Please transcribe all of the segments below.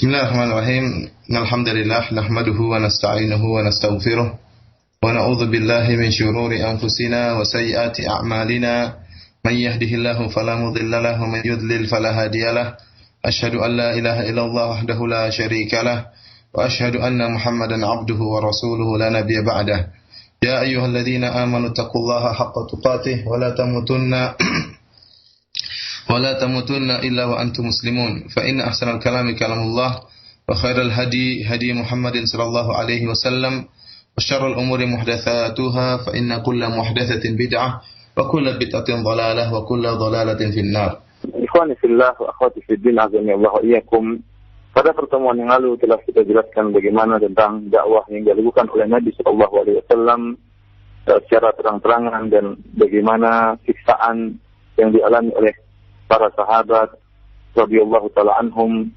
Bismillahirrahmanirrahim. Alhamdulillah nahmaduhu wa nasta'inuhu wa nastaghfiruh wa na'udzu billahi min shururi anfusina wa sayyiati a'malina. Man yahdihillahu fala mudilla lahu wa man yudlil fala hadiyalah. Asyhadu an la ilaha illallah wahdahu la syarika lah wa asyhadu anna Muhammadan 'abduhu wa rasuluhu la nabiyya ba'dah. Ya ayyuhalladzina amanu taqullaha haqqa tuqatih wa la tamutunna ولا تموتن إلا وأنتم مسلمون فإن أحسن الكلام كلام الله وخير الهدي هدي محمد صلى الله عليه وسلم وشر الأمور محدثاتها فإن كل محدثة بدعة وكل بدعة ضلالة وكل ضلالة في النار. Ikhwani fillah wa akhwati fiddin azani Allah wa iyyakum. Pada pertemuan yang lalu telah kita jelaskan bagaimana tentang dakwah yang dilakukan oleh Nabi sallallahu alaihi wasallam secara terang-terangan dan bagaimana siksaan yang dialami oleh para sahabat radhiyallahu taala anhum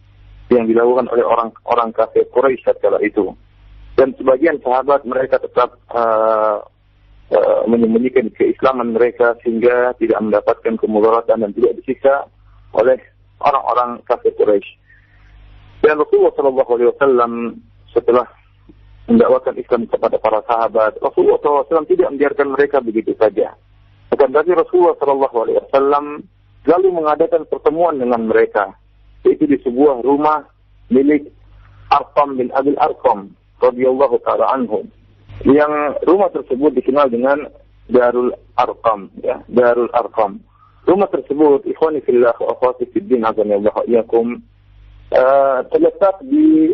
yang dilakukan oleh orang kafir Quraisy kala itu. Dan sebagian sahabat mereka tetap menyembunyikan keislaman mereka sehingga tidak mendapatkan kemudaratan dan tidak disiksa oleh orang-orang kafir Quraisy. Dan Rasulullah sallallahu alaihi wasallam setelah mendakwakan Islam kepada para sahabat, Rasulullah sallallahu alaihi wasallam tidak membiarkan mereka begitu saja. Akan tetapi Rasulullah sallallahu alaihi wasallam lalu mengadakan pertemuan dengan mereka, yaitu di sebuah rumah milik Arqam bin Abil Arqam radhiyallahu taala anhu. Yang rumah tersebut dikenal dengan Darul Arqam, ya, Darul Arqam. Rumah tersebut, ikhwani fillah wa akhwati fiddin azanillahu iyyakum, terletak di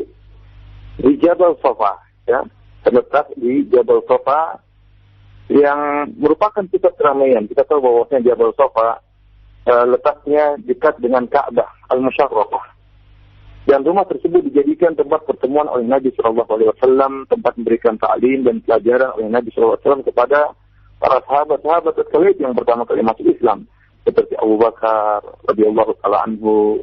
Jabal Safa, ya, terletak di Jabal Safa yang merupakan pusat keramaian. Kita tahu bahwasanya Jabal Safa letaknya dekat dengan Ka'bah Al-Musyarrafah. Dan rumah tersebut dijadikan tempat pertemuan oleh Nabi sallallahu alaihi wasallam, tempat memberikan ta'lim dan pelajaran oleh Nabi sallallahu alaihi wasallam kepada para sahabat-sahabat terkait yang pertama kali masuk Islam, seperti Abu Bakar radhiyallahu taala anhu,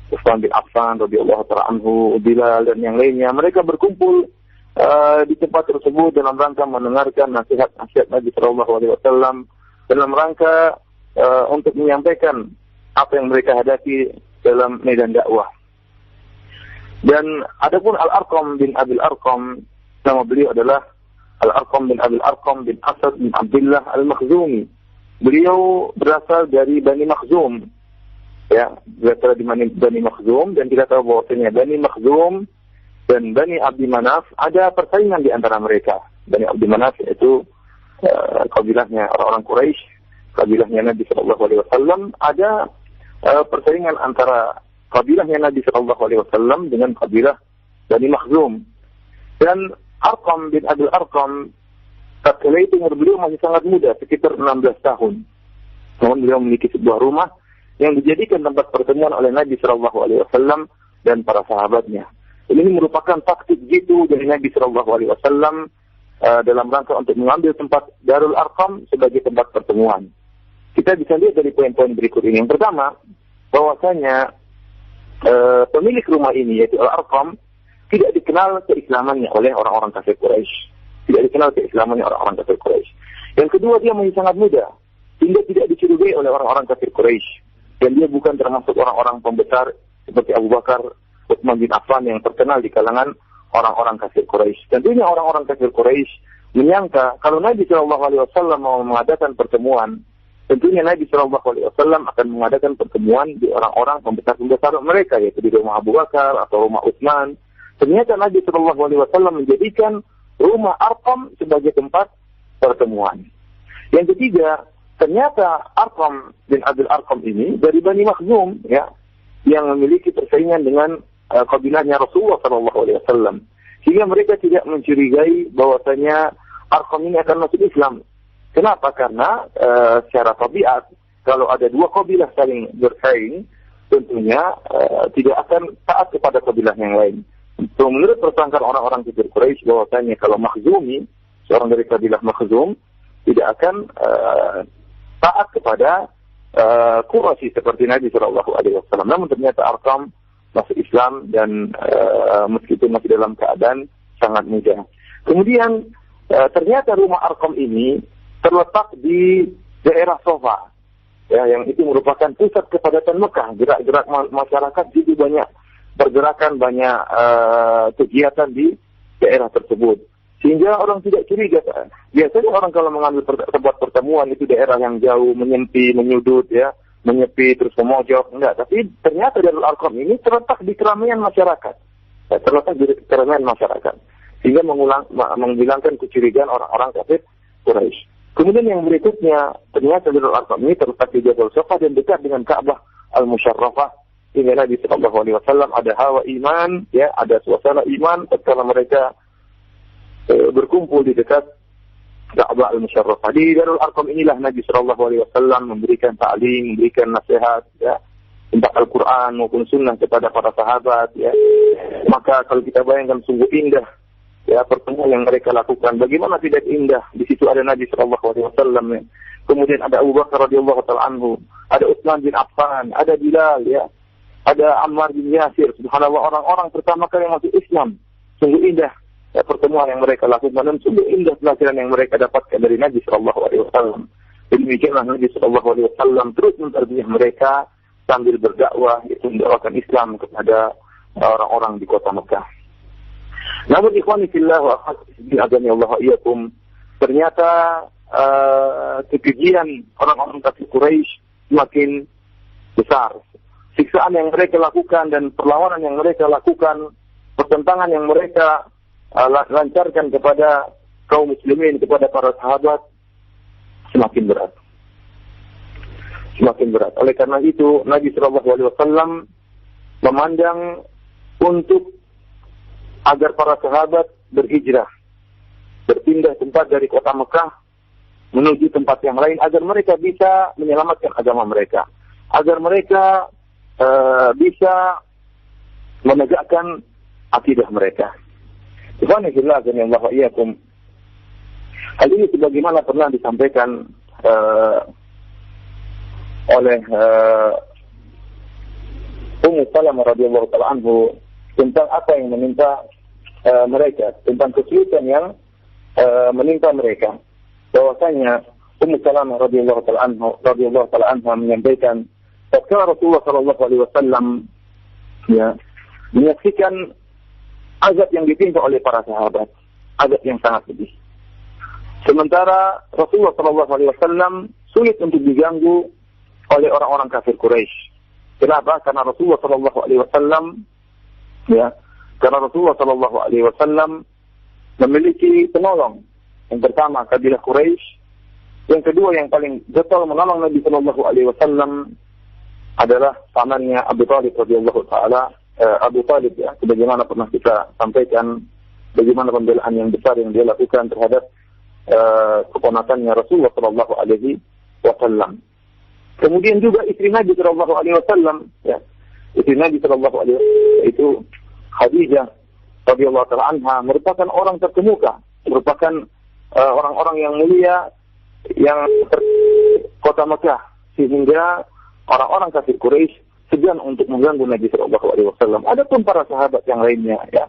Utsman bin Affan radhiyallahu taala anhu, Bilal dan yang lainnya. Mereka berkumpul di tempat tersebut dalam rangka mendengarkan nasihat-nasihat Nabi sallallahu alaihi wasallam, dalam rangka untuk menyampaikan apa yang mereka hadapi dalam medan dakwah. Dan adapun Al-Arqam bin Abil Arqam, nama beliau adalah Al-Arqam bin Abil Arqam bin Asad bin Abdullah Al-Makhzumi. Beliau berasal dari Bani Makhzum, ya, berasal dari Bani Makhzum, dan kita tahu bahwasanya Bani Makhzum dan Bani Abdi Manaf ada persaingan di antara mereka. Bani Abdi Manaf itu kabilahnya orang-orang Quraisy, kabilahnya Nabi sallallahu alaihi wasallam. Ada persaingan antara kabilahnya Nabi sallallahu alaihi wasallam dengan kabilah Bani Makhzum. Dan Arqam bin Abil Arqam tatkala itu umur beliau masih sangat muda, sekitar 16 tahun. Namun beliau memiliki sebuah rumah yang dijadikan tempat pertemuan oleh Nabi sallallahu alaihi wasallam dan para sahabatnya. Ini merupakan taktik jitu dari Nabi sallallahu alaihi wasallam dalam rangka untuk mengambil tempat Darul Arqam sebagai tempat pertemuan. Kita bisa lihat dari poin-poin berikut ini. Yang pertama, bahwasanya pemilik rumah ini, yaitu Al-Arqam, tidak dikenal keislamannya oleh orang-orang kafir Quraisy. Tidak dikenal keislamannya orang-orang kafir Quraisy. Yang kedua, dia masih sangat muda, sehingga tidak dicurigai oleh orang-orang kafir Quraisy. Dan dia bukan termasuk orang-orang pembesar seperti Abu Bakar, Utsman bin Affan yang terkenal di kalangan orang-orang kafir Quraisy. Tentunya orang-orang kafir Quraisy menyangka kalau Nabi sallallahu alaihi wasallam mau mengadakan pertemuan, tentunya Nabi sallallahu alaihi wasallam akan mengadakan pertemuan di orang-orang pembesar-pembesar mereka, yaitu di rumah Abu Bakar atau rumah Utsman. Ternyata Nabi sallallahu alaihi wasallam menjadikan rumah Arqam sebagai tempat pertemuan. Yang ketiga, ternyata Arqam bin Abil Arqam ini dari Bani Makhzum, ya, yang memiliki persaingan dengan kabilahnya Rasulullah sallallahu alaihi wasallam. Sehingga mereka tidak mencurigai bahwasanya Arqam ini akan masuk Islam. Kenapa? Karena secara tabiat kalau ada dua kabilah saling bersaing, tentunya tidak akan taat kepada kabilah yang lain. So, menurut persangkaan orang-orang kafir Quraisy bahwasanya kalau Makhzumi, seorang dari kabilah Makhzum, tidak akan taat kepada Quraisy seperti Nabi sallallahu alaihi wasallam. Namun ternyata Arqam masuk Islam dan meskipun masih dalam keadaan sangat muda. Kemudian ternyata rumah Arqam ini terletak di daerah Safa, ya, yang itu merupakan pusat kepadatan Mekah. Gerak-gerak masyarakat itu banyak pergerakan, banyak kegiatan di daerah tersebut. Sehingga orang tidak curiga. Biasanya orang kalau mengambil tempat pertemuan itu daerah yang jauh, menyempi, menyudut, ya, menyepi, terus memojok. Enggak, tapi ternyata Darul Arqam ini terletak di keramaian masyarakat. Terletak di keramaian masyarakat. Sehingga menghilangkan kecurigaan orang-orang kafir Quraisy. Kemudian yang berikutnya, ternyata Darul Arqam ini terletak di Jabal Safa dan dekat dengan Ka'bah Al-Musharrafah. Hingga Nabi sallallahu alaihi wasallam ada hawa iman, ya, ada suasana iman tatkala mereka berkumpul di dekat Ka'bah Al-Musharrafah. Di Darul Arqam inilah Nabi sallallahu alaihi wasallam memberikan ta'lim, memberikan nasihat, ya, tentang Al-Qur'an maupun sunnah kepada para sahabat, ya. Maka kalau kita bayangkan sungguh indah, ya, pertemuan yang mereka lakukan. Bagaimana tidak indah? Di situ ada Nabi sallallahu alaihi wasallam, ya. Kemudian ada Abu Bakar radhiyallahu taala anhu, ada Utsman bin Affan, ada Bilal, ya. Ada Ammar bin Yasir, subhanallah, orang-orang pertama kali yang masuk Islam. Sungguh indah, ya, pertemuan yang mereka lakukan, dan sungguh indah pelajaran yang mereka dapatkan dari Nabi sallallahu alaihi wasallam. Demikianlah Nabi sallallahu alaihi wasallam terus mentarbiyah mereka sambil berdakwah, yaitu mendakwakan Islam kepada orang-orang di kota Mekah. Namun ikhwani fillah wa akhwati Allah iyyakum, ternyata kekejian orang-orang kafir Quraisy semakin besar. Siksaan yang mereka lakukan dan perlawanan yang mereka lakukan, pertentangan yang mereka lancarkan kepada kaum muslimin, kepada para sahabat, semakin berat. Semakin berat. Oleh karena itu, Nabi SAW memandang untuk agar para sahabat berhijrah, berpindah tempat dari kota Mekah menuju tempat yang lain, agar mereka bisa menyelamatkan agama mereka, agar mereka bisa menegakkan akidah mereka. Hal ini sebagaimana pernah disampaikan oleh Ummu Salamah radhiyallahu taala anhu tentang apa yang menimpa mereka, tentang kesulitan yang menimpa mereka. Bahwasanya Ummu Salamah radhiyallahu taala anha menyampaikan, tatkala Rasulullah sallallahu alaihi wasallam, ya, menyaksikan azab yang ditimpa oleh para sahabat, azab yang sangat pedih. Sementara Rasulullah sallallahu alaihi wasallam sulit untuk diganggu oleh orang-orang kafir Quraisy. Kenapa? Karena Rasulullah sallallahu alaihi wasallam, ya, karena Rasulullah sallallahu alaihi wasallam memiliki penolong. Yang pertama kabilah Quraisy, yang kedua yang paling getol menolong Nabi sallallahu alaihi wasallam adalah pamannya Abu Talib radhiyallahu taala, Abu Talib, ya, sebagaimana pernah kita sampaikan bagaimana pembelaan yang besar yang dia lakukan terhadap keponakannya Rasulullah sallallahu alaihi wasallam. Kemudian juga istri Nabi sallallahu alaihi wasallam, ya, istri Nabi sallallahu alaihi wasallam itu Khadijah radhiyallahu taala anha merupakan orang terkemuka, merupakan orang-orang yang mulia yang kota Mekah, sehingga orang-orang kafir Quraisy segan untuk mengganggu Nabi sallallahu alaihi wasallam. Adapun para sahabat yang lainnya, ya,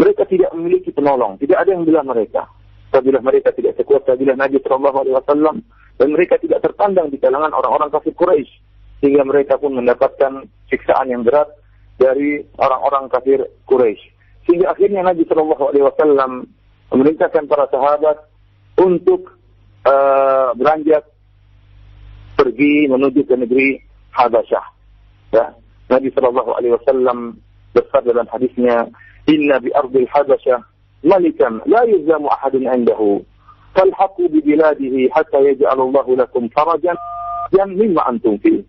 mereka tidak memiliki penolong, tidak ada yang bela mereka. Apabila mereka tidak sekuat kabilah Nabi sallallahu alaihi wasallam, dan mereka tidak terpandang di kalangan orang-orang kafir Quraisy, sehingga mereka pun mendapatkan siksaan yang berat dari orang-orang kafir Quraisy. Sehingga akhirnya Nabi sallallahu alaihi wasallam memerintahkan para sahabat untuk beranjak pergi menuju ke negeri Habasyah. Ya, Nabi sallallahu alaihi wasallam bersabda dalam hadisnya, "Inna bi ardil Habasyah malikan la yuzlamu ahadun 'indahu. Falhaqu bi biladihi hatta yaj'alallahu lakum farajan yan mimma antum fi."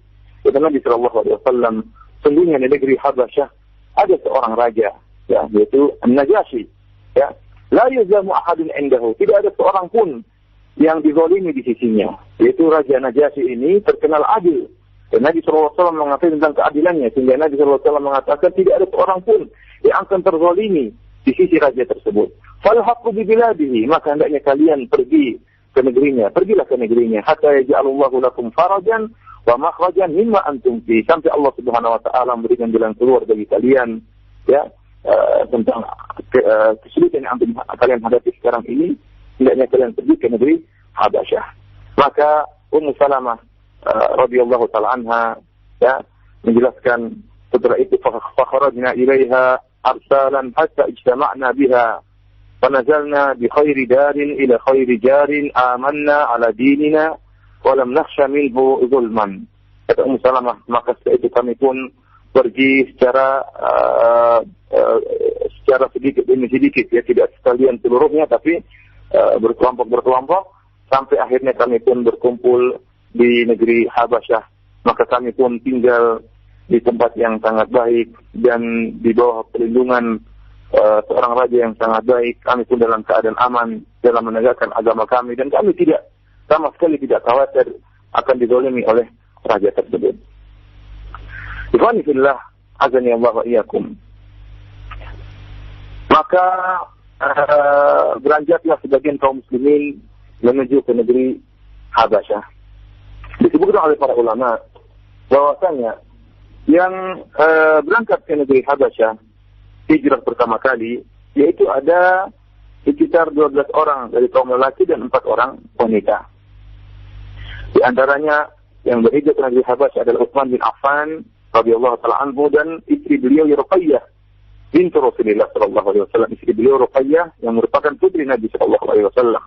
Kata Nabi sallallahu alaihi wasallam, sungguhnya di negeri Habasyah ada seorang raja, ya, yaitu An-Najasyi, ya. La yuzlamu ahadun 'indahu. Tidak ada seorang pun yang dizalimi di sisinya. Yaitu Raja Najasyi ini terkenal adil. Dan Nabi SAW mengatakan tentang keadilannya, sehingga Nabi SAW mengatakan tidak ada seorang pun yang akan terzalimi di sisi raja tersebut. Falhaqu bi biladihi, maka hendaknya kalian pergi ke negerinya, pergilah ke negerinya, hatta yaj'alullahu lakum farajan wa makhrajan mimma antum fi, sampai Allah Subhanahu wa taala memberikan jalan keluar bagi kalian, ya, tentang kesulitan yang kalian hadapi sekarang ini, hendaknya kalian pergi ke negeri Habasyah. Maka Ummu Salamah radhiyallahu taala anha, ya, menjelaskan Setelah itu fakharajna ilaiha arsalan hatta ijtama'na biha. Fanazalna bi khairi darin ila khairi jarin amanna ala dinina wa lam nakhsha minhu zulman. Kata Ummu Salamah, maka setelah itu kami pun pergi secara sedikit demi sedikit, ya, tidak sekalian seluruhnya, tapi berkelompok sampai akhirnya kami pun berkumpul di negeri Habasyah. Maka kami pun tinggal di tempat yang sangat baik dan di bawah perlindungan seorang raja yang sangat baik. Kami pun dalam keadaan aman dalam menegakkan agama kami, dan kami sama sekali tidak khawatir akan dizalimi oleh raja tersebut. Ikhwani fillah, azani Allah wa iyyakum. Maka beranjaklah sebagian kaum muslimin menuju ke negeri Habasyah. Disebutkan oleh para ulama bahwasanya yang berangkat ke negeri Habasyah hijrah pertama kali, yaitu ada sekitar 12 orang dari kaum lelaki dan 4 orang wanita. Di antaranya yang berhijrah ke negeri Habasyah adalah Utsman bin Affan radhiyallahu ta'ala anhu dan istri beliau Ruqayyah binti Rasulullah sallallahu alaihi wasallam. Istri beliau Ruqayyah yang merupakan putri Nabi sallallahu alaihi wasallam.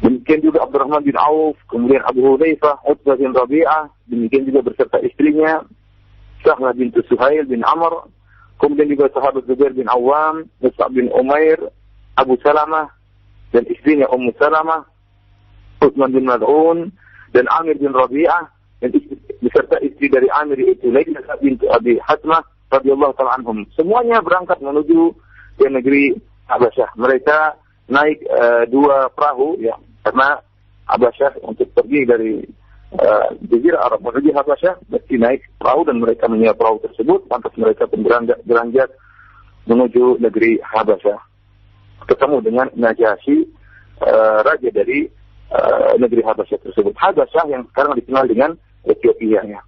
Demikian juga Abdurrahman bin Auf, kemudian Abu Hudzaifah, Utbah bin Rabi'ah, demikian juga beserta istrinya Sahlah binti Suhail bin Amr, kemudian juga sahabat Zubair bin Awam, Mus'ab bin Umair, Abu Salamah dan istrinya Ummu Salamah, Utsman bin Maz'un dan Amir bin Rabi'ah, dan beserta istri dari Amir itu Lailah binti Abi Hatmah radhiyallahu ta'ala anhum. Semuanya berangkat menuju ke negeri Habasyah. Mereka naik 2 perahu, ya, karena Habasyah untuk pergi dari Jazirah Arab menuju Habasyah mesti naik perahu, dan mereka menyewa perahu tersebut. Lantas mereka pun beranjak menuju negeri Habasyah, ketemu dengan Najasyi, raja dari negeri Habasyah tersebut. Habasyah yang sekarang dikenal dengan Ethiopia, ya.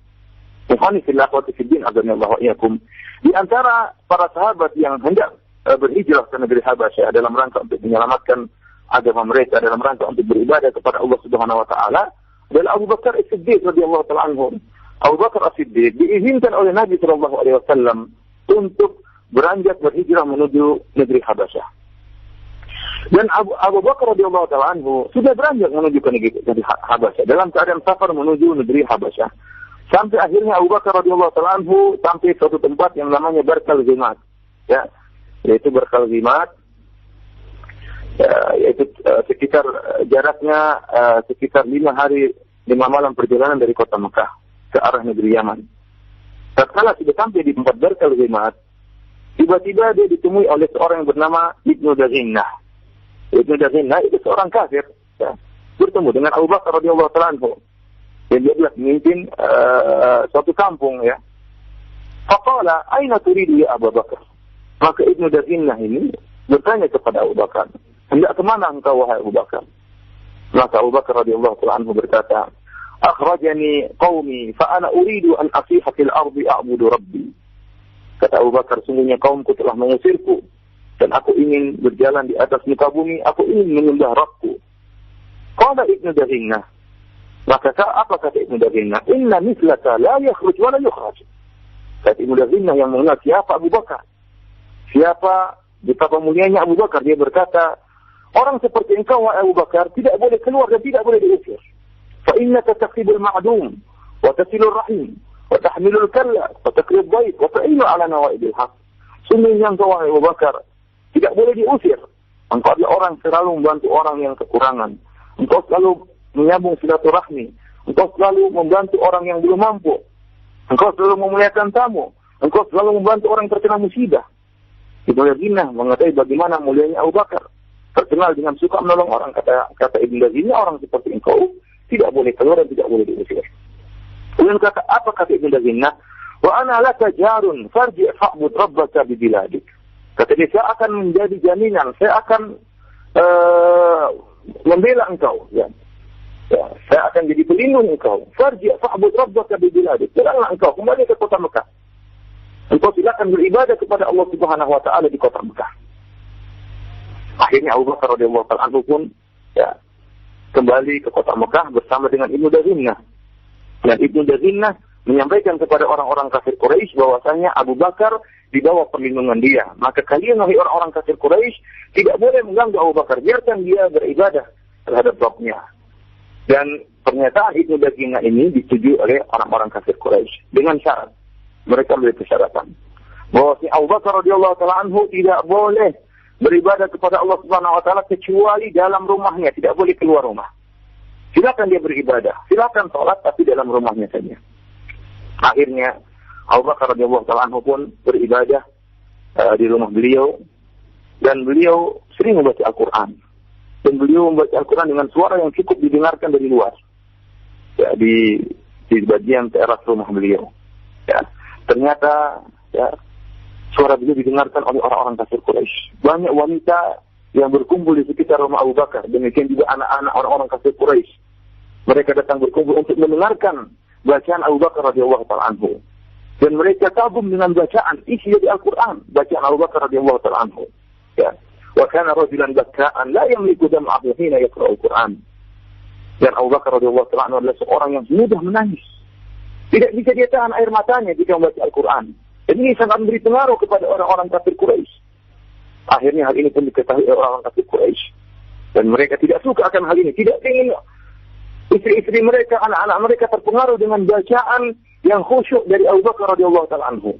Ikhwani fillah wa fiddin, azanillahu wa iyyakum. Di antara para sahabat yang hendak berhijrah ke negeri Habasyah dalam rangka untuk menyelamatkan agama mereka, dalam rangka untuk beribadah kepada Allah Subhanahu wa taala, adalah Abu Bakar As-Siddiq radhiyallahu ta'ala anhu. Abu Bakar As-Siddiq diizinkan oleh Nabi sallallahu alaihi wasallam untuk beranjak berhijrah menuju negeri Habasyah. Dan Abu Bakar radhiyallahu ta'ala anhu sudah beranjak menuju ke negeri Habasyah dalam keadaan safar menuju negeri Habasyah. Sampai akhirnya Abu Bakar radhiyallahu ta'ala anhu sampai suatu tempat yang namanya Barkal Zimat, ya, yaitu Barkal Zimat, yaitu sekitar jaraknya sekitar 5 hari 5 malam perjalanan dari kota Mekah ke arah negeri Yaman. Tatkala sudah sampai di tempat Barkal Zimat, tiba-tiba dia ditemui oleh seorang yang bernama Ibnu Dazinnah. Ibnu Dazinnah itu seorang kafir, ya, bertemu dengan Abu Bakar radhiyallahu ta'ala anhu. Dan dia adalah pemimpin suatu kampung, ya. Faqala, "Aina turidu ya Abu Bakar?" Maka Ibnu Dazinnah ini bertanya kepada Abu Bakar, "Hendak kemana engkau wahai Abu Bakar?" Maka Abu Bakar radhiyallahu ta'ala anhu berkata, "Akhrajani qaumi fa ana uridu an asiha fil ardi a'budu rabbi." Kata Abu Bakar, sungguhnya kaumku telah mengusirku dan aku ingin berjalan di atas muka bumi, aku ingin menyembah Rabbku. Qala Ibnu Dazinnah, maka apa kata Ibnu Dazinnah? Inna mislaka la yakhruj wa la yukhraj. Kata Ibnu Dazinnah yang mengenal siapa Abu Bakar, siapa betapa mulianya Abu Bakar, dia berkata, orang seperti engkau wahai Abu Bakar tidak boleh keluar dan tidak boleh diusir. Fa innaka taqibul ma'dum wa tasilur rahim wa tahmilul kalla wa taqrib dhaif wa ta'inu ala nawaibil haq. Sungguhnya engkau wahai Abu Bakar tidak boleh diusir. Engkau adalah orang selalu membantu orang yang kekurangan. Engkau selalu menyambung silaturahmi. Engkau selalu membantu orang yang belum mampu. Engkau selalu memuliakan tamu. Engkau selalu membantu orang yang terkena musibah. Ibnu Dazinnah mengetahui bagaimana mulianya Abu Bakar, terkenal dengan suka menolong orang. Kata Ibnu Dazinnah, orang seperti engkau tidak boleh keluar dan tidak boleh diusir. Kemudian apa kata Ibnu Dazinnah? Wa ana laka jarun farji' fa'bud rabbaka bi biladik. Kata dia, saya akan menjadi jaminan, saya akan membela engkau, ya. Ya, saya akan jadi pelindung engkau. Farji' fa'bud rabbaka bi biladik. Janganlah engkau kembali ke kota Mekah. Engkau silakan beribadah kepada Allah Subhanahu wa taala di kota Mekah. Akhirnya Abu Bakar radhiyallahu ta'ala anhu pun, ya, kembali ke kota Mekah bersama dengan Ibnu Dazinnah. Dan Ibnu Dazinnah menyampaikan kepada orang-orang kafir Quraisy bahwasanya Abu Bakar di bawah perlindungan dia. Maka kalian wahai orang-orang kafir Quraisy tidak boleh mengganggu Abu Bakar, biarkan dia beribadah terhadap Rabbnya. Dan pernyataan Ibnu Daghina ini disetujui oleh orang-orang kafir Quraisy dengan syarat. Mereka memiliki persyaratan bahwa si Abu Bakar radhiyallahu taala anhu tidak boleh beribadah kepada Allah Subhanahu wa taala kecuali dalam rumahnya, tidak boleh keluar rumah. Silakan dia beribadah, silakan sholat tapi dalam rumahnya saja. Akhirnya Abu Bakar radhiyallahu taala anhu pun beribadah di rumah beliau, dan beliau sering membaca Al-Qur'an. Dan beliau membaca Al-Qur'an dengan suara yang cukup didengarkan dari luar. Ya, di bagian teras rumah beliau. Ya, ternyata ya, suara beliau didengarkan oleh orang-orang kafir Quraisy. Banyak wanita yang berkumpul di sekitar rumah Abu Bakar. Demikian juga anak-anak orang-orang kafir Quraisy. Mereka datang berkumpul untuk mendengarkan bacaan Abu Bakar radhiyallahu taala anhu. Dan mereka kagum dengan bacaan isi dari Al-Qur'an, bacaan Abu Bakar radhiyallahu taala anhu. Ya. Wa kana rajulan bakka'an la yamliku dam'ahu hina yaqra'u Al-Qur'an. Dan Abu Bakar radhiyallahu taala anhu adalah seorang yang mudah menangis. Tidak bisa dia tahan air matanya jika membaca Al-Qur'an. Dan ini sangat memberi pengaruh kepada orang-orang kafir Quraisy. Akhirnya hal ini pun diketahui oleh orang kafir Quraisy. Dan mereka tidak suka akan hal ini. Tidak ingin istri-istri mereka, anak-anak mereka terpengaruh dengan bacaan yang khusyuk dari Abu Bakar radhiyallahu taala anhu.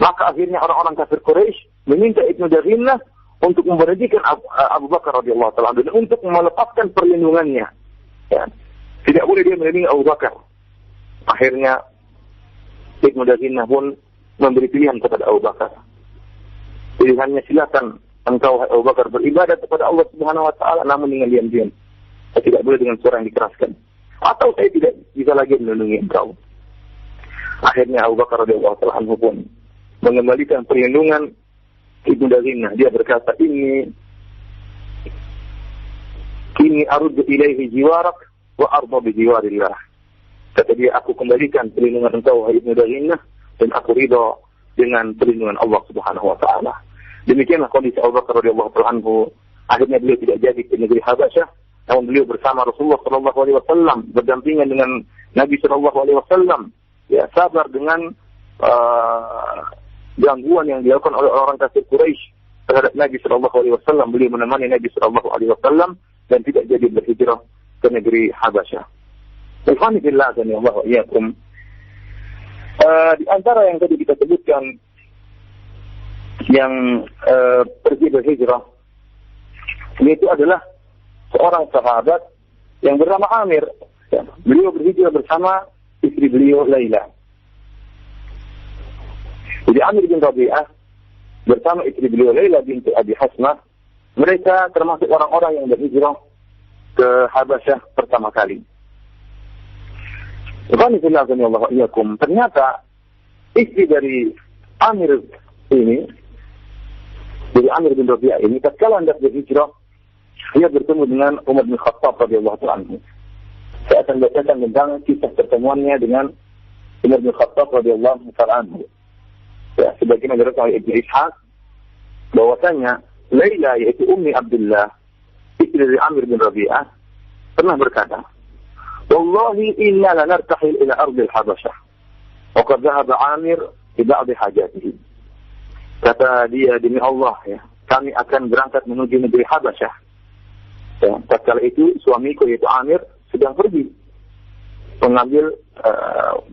Maka akhirnya orang-orang kafir Quraisy meminta Ibnu Daghina untuk memberhentikan Abu Bakar radhiyallahu taala anhu dan untuk melepaskan perlindungannya. Ya. Tidak boleh dia melindungi Abu Bakar. Akhirnya Ibnu Daghina pun memberi pilihan kepada Abu Bakar. Pilihannya, silakan engkau Abu Bakar beribadah kepada Allah Subhanahu wa taala namun dengan diam-diam. Tidak boleh dengan suara yang dikeraskan. Atau saya tidak bisa lagi melindungi engkau. Akhirnya Abu Bakar radhiyallahu taala anhu pun mengembalikan perlindungan Ibnu Daghina. Dia berkata, ini aruddu ilaihi jiwarak wa arda bi jiwarillah. Kata dia, aku kembalikan perlindungan engkau wahai Ibnu Daghina dan aku ridha dengan perlindungan Allah Subhanahu wa taala. Demikianlah kondisi Abu Bakar radhiyallahu taala anhu. Akhirnya beliau tidak jadi ke negeri Habasyah, namun beliau bersama Rasulullah sallallahu alaihi wasallam, berdampingan dengan Nabi sallallahu alaihi wasallam, ya, sabar dengan gangguan yang dilakukan oleh orang kafir Quraisy terhadap Nabi sallallahu alaihi wasallam. Beliau menemani Nabi sallallahu alaihi wasallam dan tidak jadi berhijrah ke negeri Habasyah. Alhamdulillah dan ya Allah wa iyyakum. Di antara yang tadi kita sebutkan yang pergi berhijrah, ini itu adalah seorang sahabat yang bernama Amir. Ya, beliau berhijrah bersama istri beliau Laila. Jadi Amir bin Rabi'ah bersama istri beliau Laila binti Abi Hasnah, mereka termasuk orang-orang yang berhijrah ke Habasyah pertama kali. Ternyata istri dari Amir ini, dari Amir bin Rabi'ah ini, tatkala hendak berhijrah, dia bertemu dengan Umar bin Khattab radhiyallahu anhu. Saya akan bacakan tentang kisah pertemuannya dengan Umar bin Khattab radhiyallahu anhu. Ya, sebagaimana diriwayatkan oleh Ibnu Ishaq bahwasanya Laila, yaitu Ummi Abdullah, istri dari Amir bin Rabi'ah, pernah berkata, "Wallahi inna lanartahil ila ardil Habasyah. Wa qad dhahaba Amir bi ba'd hajatihi." Kata dia, demi Allah ya, kami akan berangkat menuju negeri Habasyah. Ya, tatkala itu suamiku yaitu Amir sedang pergi mengambil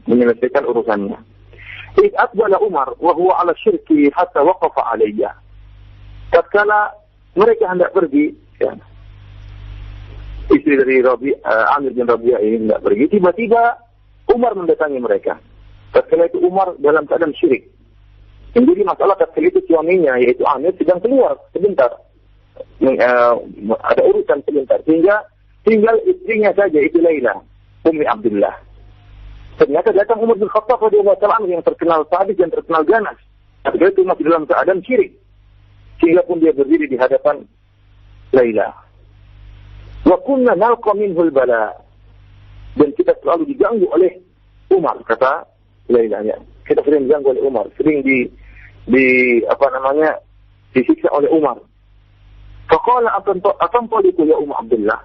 menyelesaikan urusannya. Id aqbala Umar wa huwa ala syirki hatta waqafa alayya. Tatkala mereka hendak pergi, ya, istri dari Amir bin Rabi'ah ini hendak pergi, tiba-tiba Umar mendatangi mereka. Tatkala itu Umar dalam keadaan syirik. Jadi masalah tatkala itu suaminya yaitu Amir sedang keluar sebentar. Ada urusan sebentar, sehingga tinggal istrinya saja, itu Laila, Ummi Abdullah. Ternyata datang Umar bin Khattab radhiyallahu anhu yang terkenal sadis dan terkenal ganas. Tapi itu masih dalam keadaan syirik. Sehingga pun dia berdiri di hadapan Laila. Wa kunna nalqa minhu al-bala. Dan kita selalu diganggu oleh Umar, kata Laila. Ya. Kita sering diganggu oleh Umar, sering disiksa oleh Umar. Faqala atanṭaliqu ya Ummu Abdullah.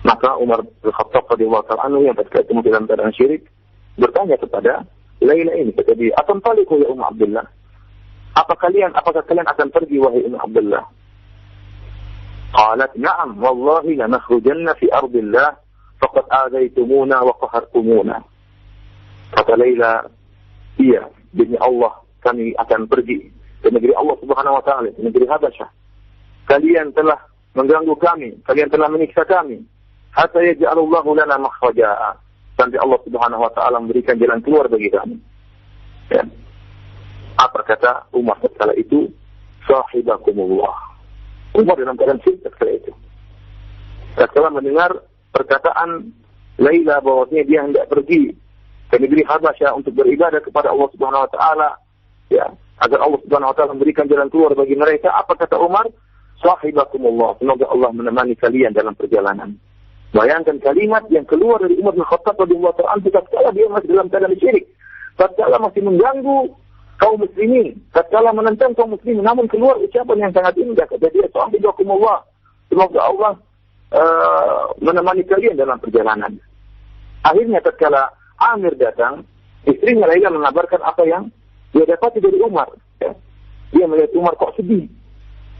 Maka Umar bin Khattab radhiyallahu anhu yang ketika itu dalam keadaan syirik bertanya kepada Laila ini, kata dia, "Atantaliqu ya Ummu Abdullah?" Apakah kalian akan pergi wahai Ummu Abdullah? Qalat, "Na'am, wallahi lanakhrujanna fi ardillah faqad adaitumuna wa qahartumuna." Kata Laila, "Iya, demi Allah kami akan pergi ke negeri Allah Subhanahu wa taala, ke negeri Habasyah. Kalian telah mengganggu kami, kalian telah menyiksa kami. Hatta yaj'alullahu lana makhraja." Sampai Allah Subhanahu wa taala memberikan jalan keluar bagi kami. Ya. Apa kata Umar kala itu? Sahibakumullah. Umar dalam keadaan cinta kala itu. Setelah mendengar perkataan Laila bahwasanya dia hendak pergi ke negeri Habasyah untuk beribadah kepada Allah Subhanahu wa taala, ya, agar Allah Subhanahu wa taala memberikan jalan keluar bagi mereka, apa kata Umar? Sahibakumullah. Semoga Allah menemani kalian dalam perjalanan. Bayangkan kalimat yang keluar dari Umar bin Khattab radhiyallahu ta'ala anhu tatkala dia masih dalam keadaan syirik, tatkala masih mengganggu kaum muslimin, tatkala menentang kaum muslimin, namun keluar ucapan yang sangat indah, kata dia, "Sahibakumullah." Semoga Allah menemani kalian dalam perjalanan. Akhirnya tatkala Amir datang, istrinya Laila mengabarkan apa yang dia dapati dari Umar. Ya. Dia melihat Umar kok sedih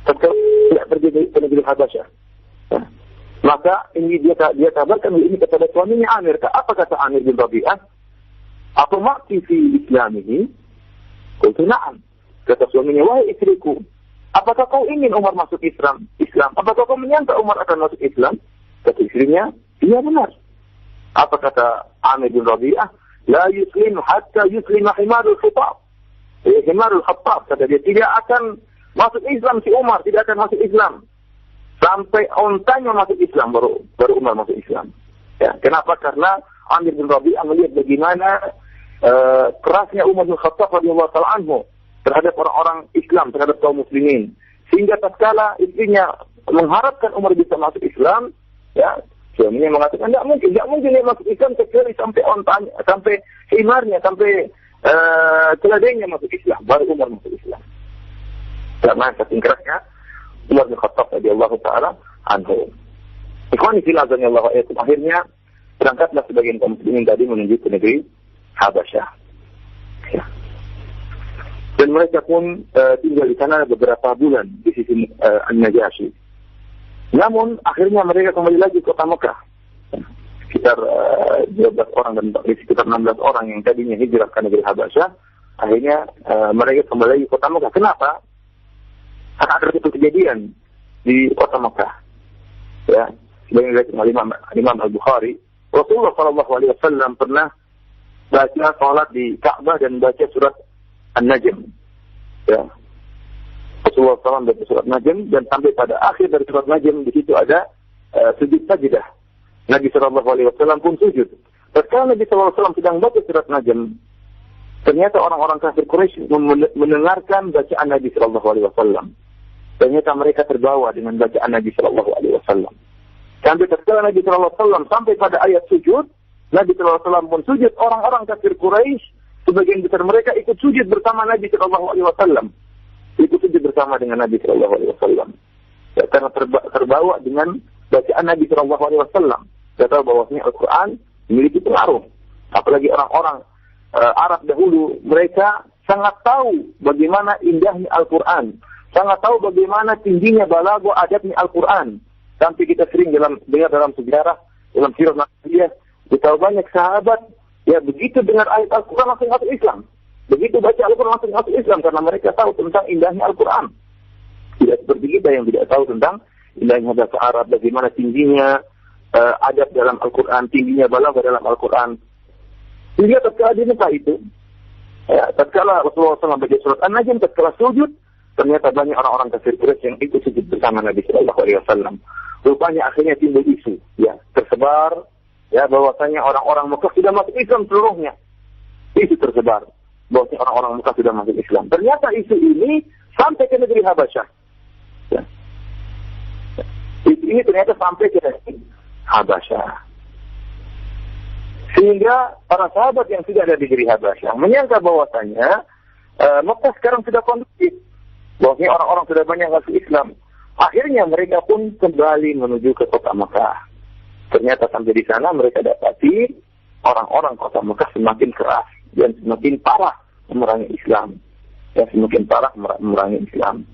tatkala tidak pergi ke negeri Habasyah. Ya. Maka ini dia kabarkan ini kepada suaminya Amir. Apa kata Amir bin Rabi'ah? "Apa makti fi islamihi?" Qultu na'am. Kata suaminya, "Wahai istriku, apakah kau ingin Umar masuk Islam? Apakah kau menyangka Umar akan masuk Islam?" Kata istrinya, "Iya benar." Apa kata Amir bin Rabi'ah? "La yuslim hatta yuslima himarul khattab." Himarul khattab, kata dia, tidak akan masuk Islam si Umar, tidak akan masuk Islam sampai ontanya masuk Islam, baru Umar masuk Islam. Ya, kenapa? Karena Amir bin Rabi'ah melihat bagaimana kerasnya Umar bin Khattab radhiyallahu ta'ala anhu terhadap orang-orang Islam, terhadap kaum muslimin. Sehingga tatkala istrinya mengharapkan Umar bisa masuk Islam, ya, suaminya mengatakan, tidak mungkin dia masuk Islam kecuali sampai ontanya, sampai himarnya, sampai keledainya masuk Islam, baru Umar masuk Islam. Karena saking kerasnya Umar bin Khattab radhiyallahu ta'ala anhu. Ikhwani fillah azanillahu wa iyyakum, akhirnya berangkatlah sebagian kaum muslimin tadi menuju ke negeri Habasyah. Ya. Dan mereka pun tinggal di sana beberapa bulan di sisi An-Najasyi. Namun akhirnya mereka kembali lagi ke kota Mekah. Sekitar 12 orang dan sekitar 16 orang yang tadinya hijrah ke negeri Habasyah, akhirnya mereka kembali lagi ke kota Mekah. Kenapa? Karena ada satu kejadian di kota Mekah. Ya, sebagai Imam Al-Bukhari, Rasulullah SAW pernah baca salat di Ka'bah dan baca surat An-Najm. Ya. Rasulullah SAW baca surat Najm dan sampai pada akhir dari surat Najm di situ ada sujud sajidah. Nabi SAW pun sujud. Tatkala Nabi SAW sedang baca surat Najm, ternyata orang-orang kafir Quraisy mendengarkan bacaan Nabi SAW. Ternyata mereka terbawa dengan bacaan Nabi SAW. Sampai tatkala Nabi SAW sampai pada ayat sujud, Nabi SAW pun sujud. Orang-orang kafir Quraisy, sebagian besar mereka ikut sujud bersama Nabi SAW. Ikut sujud bersama dengan Nabi SAW. Ya, karena terbawa dengan bacaan Nabi SAW. Kita tahu bahwasanya Al-Quran memiliki pengaruh. Apalagi orang-orang Arab dahulu, mereka sangat tahu bagaimana indahnya Al-Quran. Sangat tahu bagaimana tingginya balaghah adabnya Al-Quran. Sampai kita sering dengar dalam sejarah, dalam sirah Nabawiyah, betapa banyak sahabat ya begitu dengar ayat Al-Quran langsung masuk Islam. Begitu baca Al-Quran langsung masuk Islam karena mereka tahu tentang indahnya Al-Quran. Tidak seperti kita yang tidak tahu tentang indahnya bahasa Arab, bagaimana tingginya adab dalam Al-Quran, tingginya balaghah dalam Al-Quran. Sehingga tatkala di Mekah itu, ya, tatkala Rasulullah SAW baca surat An-Najm, tatkala sujud, ternyata banyak orang-orang kafir Quraisy yang ikut sujud bersama Nabi SAW. Rupanya akhirnya timbul isu, ya, tersebar, ya, bahwasanya orang-orang Mekah sudah masuk Islam seluruhnya. Isu tersebar bahwasanya orang-orang Mekah sudah masuk Islam. Ternyata isu ini sampai ke negeri Habasyah. Ya. Isu ini ternyata sampai ke negeri Habasyah. Sehingga para sahabat yang sudah ada di negeri Habasyah menyangka bahwasanya Mekah sekarang sudah kondusif, bahwasanya orang-orang sudah banyak masuk Islam. Akhirnya mereka pun kembali menuju ke kota Mekah. Ternyata sampai di sana mereka dapati orang-orang kota Mekah semakin keras dan semakin parah memerangi Islam. Ya, semakin parah memerangi Islam.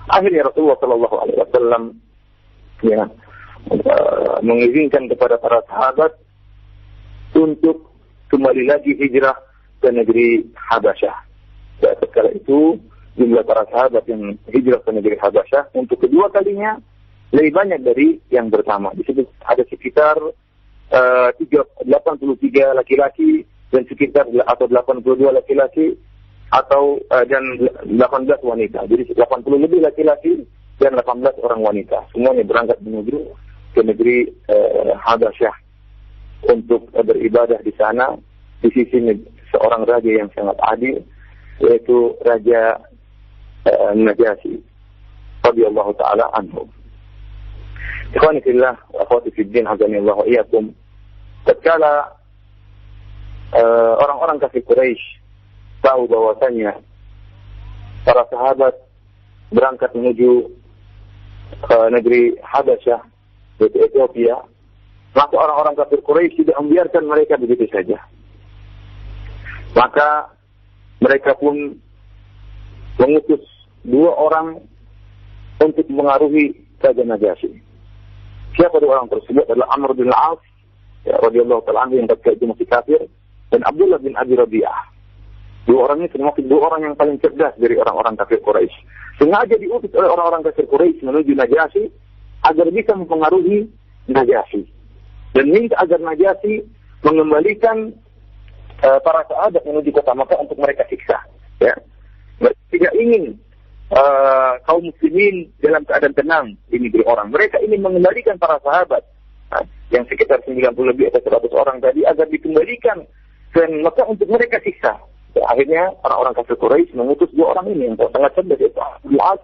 Akhirnya Rasulullah Shallallahu Alaihi Wasallam mengizinkan kepada para sahabat untuk kembali lagi hijrah ke negeri Habasyah. Ya, setelah itu jumlah para sahabat yang hijrah ke negeri Habasyah untuk kedua kalinya lebih banyak dari yang pertama. Di situ ada sekitar 83 laki-laki dan sekitar atau 82 laki-laki atau dan 18 wanita. Jadi 80 lebih laki-laki dan 18 orang wanita. Semuanya berangkat menuju ke negeri Habasyah untuk beribadah di sana di sisi seorang raja yang sangat adil, yaitu Raja Najasyi radhiyallahu taala anhu. Ikhwani fillah wa akhwati fid din, azanillahu wa iyyakum. Tatkala orang-orang kafir Quraisy tahu bahwasanya para sahabat berangkat menuju ke negeri Habasyah, yaitu Ethiopia, maka orang-orang kafir Quraisy tidak membiarkan mereka begitu saja. Maka mereka pun mengutus 2 orang untuk mengaruhi Raja Najasyi. Siapa 2 orang tersebut adalah Amr bin Al-As radhiyallahu ta'ala anhu yang ketika itu masih kafir, dan Abdullah bin Abi Rabi'ah. 2 orang ini termasuk 2 orang yang paling cerdas dari orang-orang kafir Quraisy. Sengaja diutus oleh orang-orang kafir Quraisy menuju Najasyi agar bisa mempengaruhi Najasyi dan minta agar Najasyi mengembalikan para sahabat menuju kota Makkah untuk mereka siksa. Ya, mereka tidak ingin kaum muslimin dalam keadaan tenang di negeri orang. Mereka ingin mengembalikan para sahabat yang sekitar 90 lebih atau 100 orang tadi agar dikembalikan ke Makkah untuk mereka siksa. Ya, akhirnya orang-orang kafir Quraisy mengutus 2 orang ini yang sangat cerdas, yaitu Al-As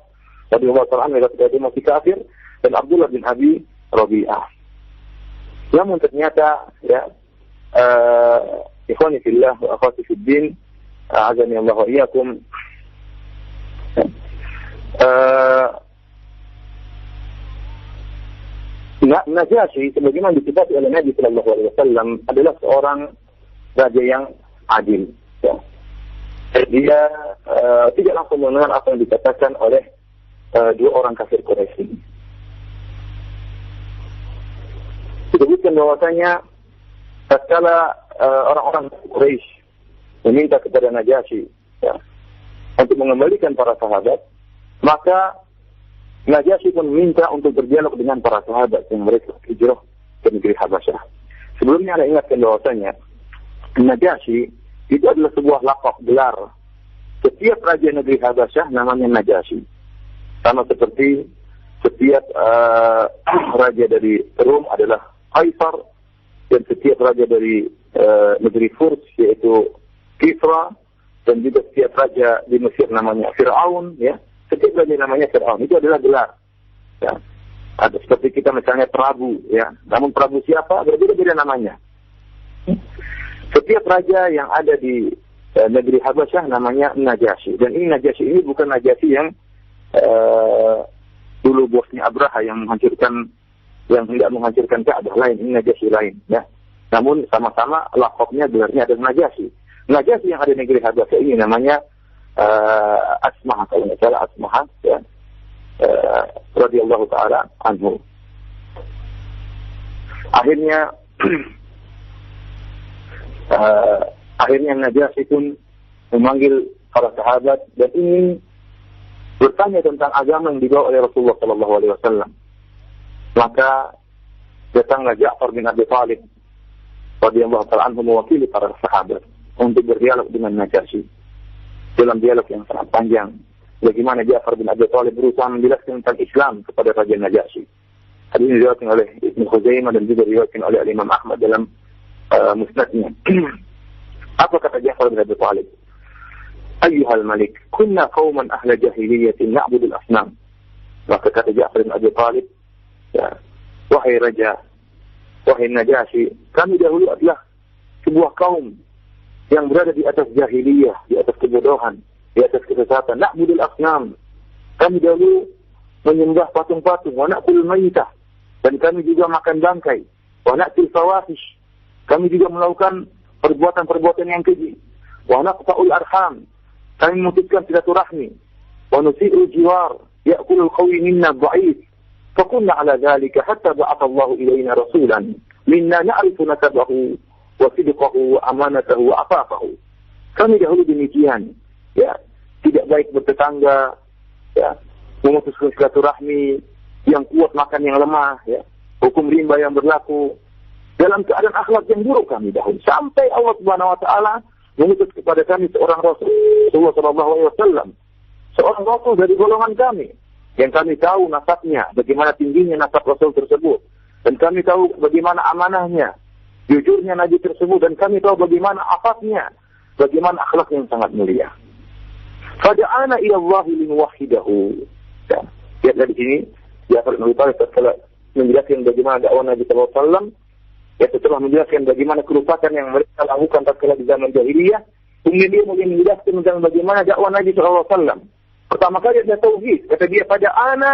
radhiyallahu ta'ala anhu ketika dia masih kafir, dan Abdullah bin Abi Rabi'ah. Namun ternyata ya ikhwani fillah wa akhwati fid din, azani Allah wa iyyakum, Najasyi sebagaimana disebut oleh Nabi sallallahu alaihi wasallam adalah seorang raja yang adil. Ya. Dia tidak langsung mendengar apa yang dikatakan oleh 2 orang kafir Quraisy. Disebutkan bahwasanya tatkala orang-orang Quraisy meminta kepada Najasyi ya, untuk mengembalikan para sahabat, maka Najasyi pun minta untuk berdialog dengan para sahabat yang mereka hijrah ke negeri Habasyah. Sebelumnya Anda ingatkan bahwasanya Najasyi itu adalah sebuah laqab gelar. Setiap raja negeri Habasyah namanya Najasyi. Sama seperti setiap raja dari Rom adalah Kaisar, dan setiap raja dari negeri Furs yaitu Kisra, dan juga setiap raja di Mesir namanya Fir'aun, ya. Setiap raja namanya Fir'aun, itu adalah gelar. Ya. Ada seperti kita misalnya Prabu, ya. Namun Prabu siapa? Berbeda-beda namanya. Setiap raja yang ada di negeri Habasyah namanya Najasyi. Dan ini Najasyi ini bukan Najasyi yang dulu bosnya Abraha yang hendak menghancurkan Ka'bah, lain. Ini Najasyi lain, ya. Namun sama-sama laqabnya, gelarnya adalah Najasyi. Najasyi yang ada di negeri Habasyah ini namanya Asmah, kalau tidak salah Asmah, ya. Radhiyallahu ta'ala anhu. Akhirnya Najasyi pun memanggil para sahabat dan ingin bertanya tentang agama yang dibawa oleh Rasulullah sallallahu alaihi wasallam. Maka datanglah Ja'far bin Abi Thalib radhiyallahu ta'ala anhu mewakili para sahabat untuk berdialog dengan Najasyi. Dalam dialog yang sangat panjang, bagaimana Ja'far bin Abi Thalib berusaha menjelaskan tentang Islam kepada Raja Najasyi. Hadis ini diriwayatkan oleh Ibnu Khuzaimah dan juga diriwayatkan oleh Imam Ahmad dalam musnadnya. Apa kata Ja'far bin Abi Thalib? Ayyuhal malik, kunna qauman ahla jahiliyatin na'budul asnam. Maka kata Ja'far bin Abi Thalib, ya, wahai raja, wahai Najasyi, kami dahulu adalah sebuah kaum yang berada di atas jahiliyah, di atas kebodohan, di atas kesesatan. Na'budul asnam. Kami dahulu menyembah patung-patung. Wa na'kul mayitah. Dan kami juga makan bangkai. Wa na'kul fawahish. Kami juga melakukan perbuatan-perbuatan yang keji. Wa naqta'ul arham. Kami memutuskan silaturahmi. Wa nusi'ul jiwar. Ya'kulul qawi minna dha'if. Fakunna ala dhalika hatta ba'atha Allah ilayna rasulan. Minna na'rifu nasabahu wa sidqahu wa amanatahu wa afafahu. Kami dahulu demikian. Ya, tidak baik bertetangga, ya, memutuskan silaturahmi, yang kuat makan yang lemah, ya, hukum rimba yang berlaku, dalam keadaan akhlak yang buruk kami dahulu. Sampai Allah Subhanahu wa taala mengutus kepada kami seorang Rasul, Rasulullah sallallahu alaihi wasallam, seorang Rasul dari golongan kami, yang kami tahu nasabnya, bagaimana tingginya nasab Rasul tersebut, dan kami tahu bagaimana amanahnya, jujurnya Nabi tersebut, dan kami tahu bagaimana afafnya, bagaimana akhlak yang sangat mulia. Fada'ana ila Allah linuwahhidahu. Ya, lihat dari sini, Ja'far bin Abi Thalib setelah menjelaskan bagaimana dakwah Nabi sallallahu alaihi wasallam, ya, setelah menjelaskan bagaimana kerusakan yang mereka lakukan tatkala di zaman jahiliyah, kemudian dia mulai menjelaskan tentang bagaimana dakwah Nabi sallallahu alaihi wasallam. Pertama kali ada tauhid, kata dia, fada'ana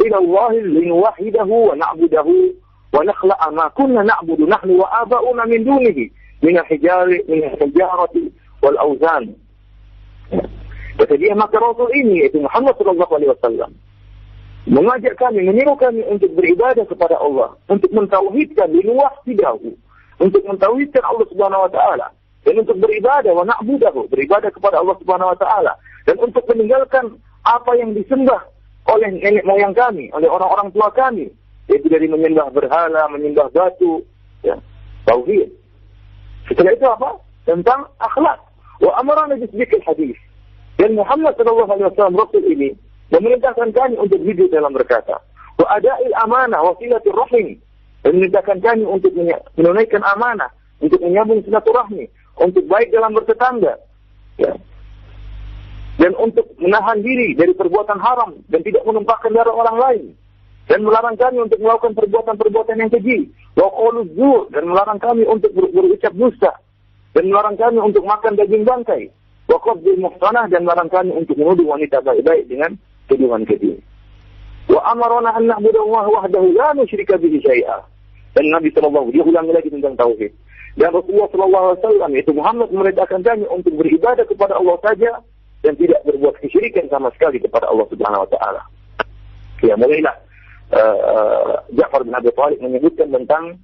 ila Allah linuwahhidahu wa na'budahu wa nakhla'a ma kunna na'budu nahnu wa aba'una min dunihi min al-hijarati wal awzan. Kata dia, maka Rasul ini, yaitu Muhammad sallallahu alaihi wasallam, mengajak kami, menyeru kami untuk beribadah kepada Allah, untuk mentauhidkan linuwahhidahu, untuk mentauhidkan Allah Subhanahu wa taala, dan untuk beribadah wa na'budahu, beribadah kepada Allah Subhanahu wa taala, dan untuk meninggalkan apa yang disembah oleh nenek moyang kami, oleh orang-orang tua kami, yaitu dari menyembah berhala, menyembah batu, ya, tauhid. Setelah itu apa? Tentang akhlak. Wa amarana bisbikil hadis. Dan Muhammad sallallahu alaihi wasallam Rasul ini memerintahkan kami untuk hidup dalam berkata, wa ada'il amanah wa silatur rahim. Dan memerintahkan kami untuk menunaikan amanah, untuk menyambung silaturahmi, untuk baik dalam bertetangga, ya, dan untuk menahan diri dari perbuatan haram dan tidak menumpahkan darah orang lain, dan melarang kami untuk melakukan perbuatan-perbuatan yang keji, wa qauluz zur, dan melarang kami untuk berucap dusta, dan melarang kami untuk makan daging bangkai, wa qadzul muhsanah, dan melarang kami untuk menuduh wanita baik-baik dengan tuduhan keji. Wa amarna an na'budu Allah wahdahu la nusyrika bihi syai'a. Dan Nabi sallallahu alaihi wasallam, dia ulangi lagi tentang tauhid. Dan Rasulullah sallallahu alaihi wasallam, yaitu Muhammad, memerintahkan kami untuk beribadah kepada Allah saja dan tidak berbuat kesyirikan sama sekali kepada Allah Subhanahu wa taala. Ya, mulailah Ja'far bin Abi Thalib menyebutkan tentang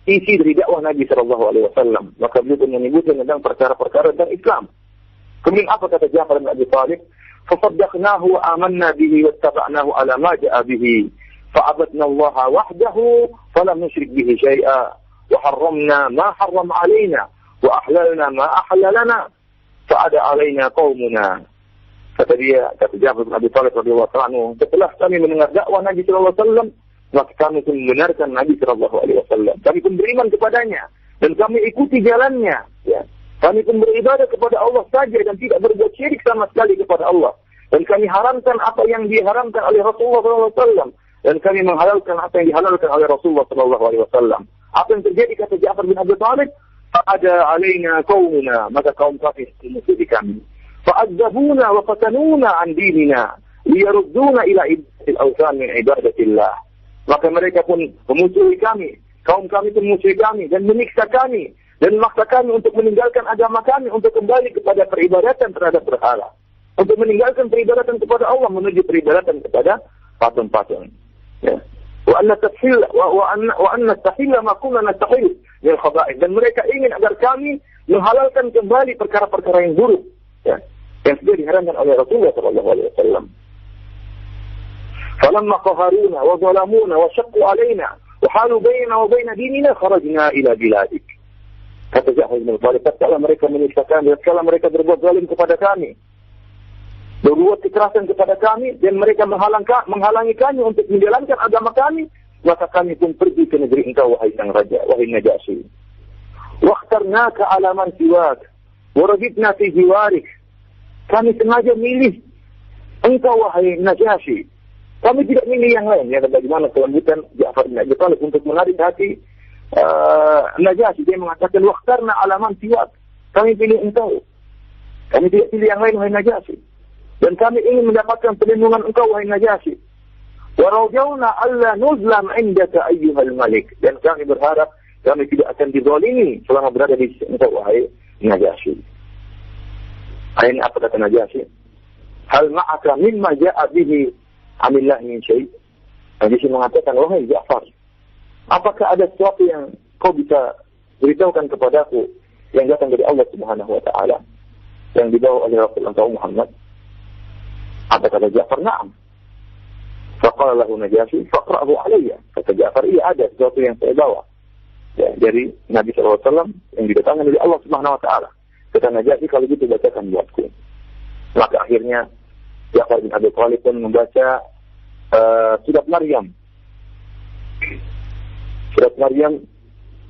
isi dari dakwah Nabi sallallahu alaihi wasallam. Maka beliau pun menyebutkan tentang perkara-perkara tentang Islam. Kemudian apa kata Ja'far bin Abi Thalib? فصدقناه وآمنا به واتبعناه على ما جاء به فعبدنا الله وحده فلم نشرك به شيئا وحرمنا ما حرم علينا وأحللنا ما أحل لنا فعد علينا قومنا. Kata Ja'far bin Abi Thalib radhiyallahu anhu, setelah kami mendengar dakwah Nabi sallallahu alaihi wasallam, maka kami pun membenarkan Nabi sallallahu alaihi wasallam. Kami pun beriman kepadanya dan kami ikuti jalannya, ya. Kami pun beribadah kepada Allah saja dan tidak berbuat syirik sama sekali kepada Allah. Dan kami haramkan apa yang diharamkan oleh Rasulullah SAW. Dan kami menghalalkan apa yang dihalalkan oleh Rasulullah SAW. Apa yang terjadi, kata Ja'far bin Abi Thalib, fa'ada alaina qaumuna, maka kaum kafir memusuhi kami. Fa'adzabuna wa fatanuna an dinina, liyarudduna ila ibadatil awsan min ibadatillah. Maka mereka pun memusuhi kami, kaum kami pun memusuhi kami, dan menyiksa kami, dan memaksa kami untuk meninggalkan agama kami, untuk kembali kepada peribadatan terhadap berhala, untuk meninggalkan peribadatan kepada Allah menuju peribadatan kepada patung-patung. Ya. Wa anna tahilla ma kunna nastahil min khaba'ith, dan mereka ingin agar kami menghalalkan kembali perkara-perkara yang buruk, ya, yang sudah diharamkan oleh Rasulullah sallallahu alaihi wasallam. Falamma qaharuna wa zalamuna wa shaqqu alaina wa halu bainana wa bain dinina kharajna ila biladik. Kata Ja'far bin Abi Thalib, tatkala mereka menyiksa kami, tatkala mereka berbuat zalim kepada kami, berbuat kekerasan kepada kami, dan mereka menghalangi kami untuk menjalankan agama kami, maka kami pun pergi ke negeri engkau, wahai sang raja, wahai Najasyi. Wakhtarnaka ala man siwak, wa raditna fi jiwarik. Kami sengaja milih engkau, wahai Najasyi. Kami tidak milih yang lain. Ya, bagaimana kelembutan Ja'far bin Abi Thalib untuk menarik hati Najasyi. Dia mengatakan, wakhtarna ala man siwak. Kami pilih engkau. Kami tidak pilih yang lain, wahai Najasyi. Dan kami ingin mendapatkan perlindungan engkau, wahai Najasyi. Wa rajawna alla nuzlam indaka ayyuhal malik. Dan kami berharap kami tidak akan dizalimi selama berada di sisi engkau, wahai Najasyi. Akhirnya apa kata Najasyi? Hal ma'aka mimma ja'a bihi amillah min syai'. Najasyi mengatakan, wahai Ja'far, apakah ada sesuatu yang kau bisa beritahukan kepadaku yang datang dari Allah Subhanahu wa taala yang dibawa oleh Rasulullah Muhammad? Apa kata Ja'far? Na'am. Faqala lahu Najasyi faqra'hu alayya. Kata Ja'far, iya ada sesuatu yang saya bawa ya, dari Nabi SAW yang didatangkan dari Allah Subhanahu wa taala. Kata Najasyi, kalau gitu bacakan buatku. Maka akhirnya Ja'far bin Abi Thalib pun membaca surat Maryam. Surat Maryam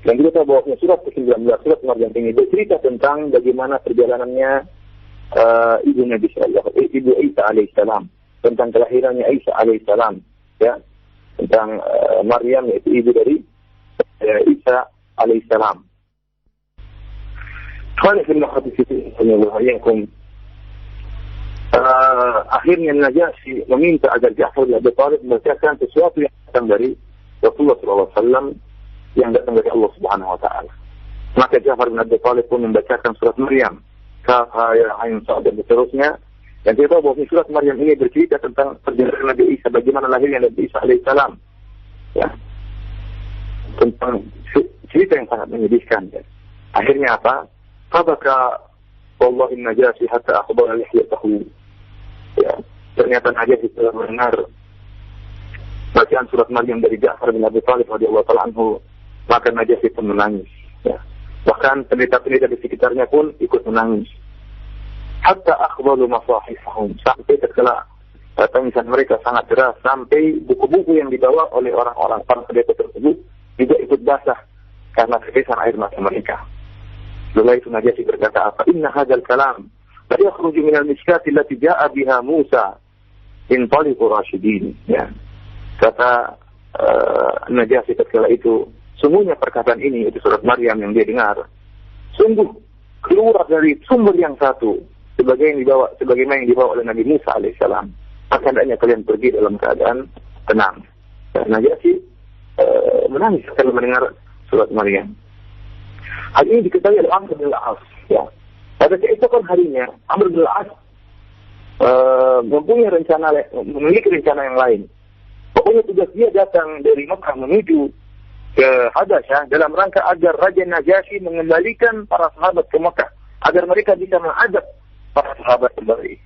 yang kita tahu bahwa surat ke-19 surat Maryam ini bercerita tentang bagaimana perjalanannya ibu Nabi sallallahu ibu Isa alaihissalam, tentang kelahirannya Isa alaihissalam, ya, tentang Maryam yaitu ibu dari Isa alaihissalam. Akhirnya Najasyi meminta agar Ja'far bin Abi Thalib membacakan sesuatu yang datang dari Rasulullah SAW yang datang dari Allah Subhanahu wa taala. Maka Ja'far bin Abi Thalib pun membacakan surat Maryam, Kaf, Ya, Ain, Sad dan seterusnya. Dan kita tahu bahwa surat Maryam ini bercerita tentang perjalanan Nabi Isa, bagaimana lahirnya Nabi Isa alaihissalam. Ya. Tentang cerita yang sangat menyedihkan. Ya. Akhirnya apa? Fabaka wallahi Najasyi hatta akhbara lihyatahu. Ya. Ternyata Najasyi telah mendengar bacaan surat Maryam dari Ja'far bin Abi Thalib radhiyallahu ta'ala anhu, maka Najasyi pun menangis. Ya. Bahkan pendeta-pendeta di sekitarnya pun ikut menangis. Hatta akhbalu masahifahum, sampai tatkala tangisan mereka sangat deras, sampai buku-buku yang dibawa oleh orang-orang para pendeta tersebut juga ikut basah karena ketetesan air mata mereka. Setelah itu Najasyi berkata apa? Inna hadzal kalam la yakhruju minal miskati allati ja'a biha Musa in taliqu rasyidin. Ya. Kata Najasyi tatkala itu, sungguhnya perkataan ini, itu surat Maryam yang dia dengar, sungguh keluar dari sumber yang satu, sebagaimana yang dibawa oleh Nabi Musa alaihissalam. Maka hendaknya kalian pergi dalam keadaan tenang. Najasyi menangis setelah mendengar surat Maryam. Hal ini diketahui oleh Amr bin al-As. Ya. Pada keesokan harinya, Amr bin al-As memiliki rencana yang lain. Pokoknya tugas dia datang dari Mekah menuju ke Habasyah dalam rangka agar Raja Najasyi mengembalikan para sahabat ke Mekah, agar mereka bisa mengadab para sahabat kembali.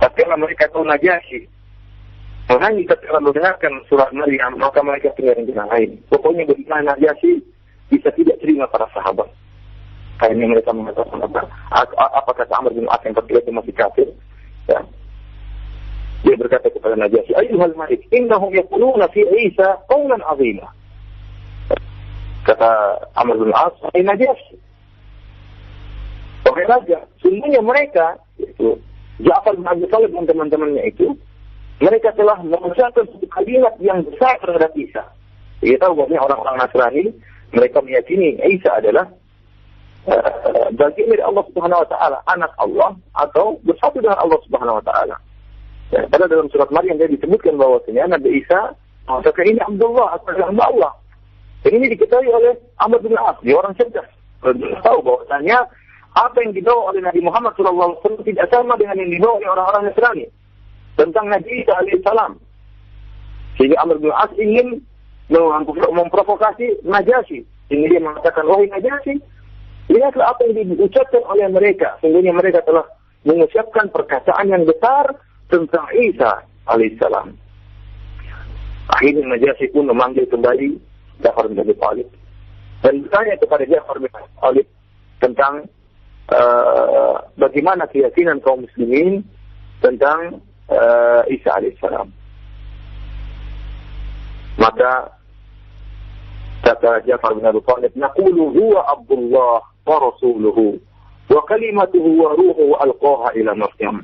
Tatkala mereka tahu Najasyi menangis ketika mendengarkan surat Maryam, maka mereka punya rencana lain. Pokoknya bagaimana Najasyi bisa tidak terima para sahabat. Kayaknya mereka mengatakan apa kata Amr bin As yang ketika itu masih kafir. Ya. Dia berkata kepada Najasyi, Ayyuhal Malik, innahum yaquluna fi Isa qawlan 'azima. Kata Amr bin As, "Hai Najasyi, wahai raja, sungguhnya mereka itu Ja'far bin Abi Thalib dan teman-temannya itu, mereka telah mengucapkan satu kalimat yang besar terhadap Isa." Kita tahu bahwa orang-orang Nasrani, mereka meyakini Isa adalah bagian dari Allah Subhanahu wa taala, anak Allah atau bersatu dengan Allah Subhanahu wa taala. Ya, pada dalam surat Maryam dia disebutkan bahwasanya Nabi Isa mengatakan ini Abdullah atau hamba Allah. Dan ini diketahui oleh Amr bin al-As, dia orang cerdas. Dia tahu bahwasanya apa yang dibawa oleh Nabi Muhammad SAW tidak sama dengan yang dibawa oleh orang-orang Nasrani tentang Nabi Isa alaihissalam. Sehingga Amr bin al-As ingin memprovokasi Najasyi. Sehingga dia mengatakan, wahai Najasyi, lihatlah apa yang diucapkan oleh mereka. Sungguhnya mereka telah mengucapkan perkataan yang besar tentang Isa alaihissalam. Akhirnya Najasyi pun memanggil kembali Ja'far bin Abi Thalib dan bertanya kepada Ja'far bin Abi Thalib tentang bagaimana keyakinan kaum muslimin tentang Isa alaihissalam. Maka kata Ja'far bin Abi Thalib, naqulu huwa Abdullah wa rasuluhu wa kalimatuhu wa ruhuhu alqaha ila Maryam.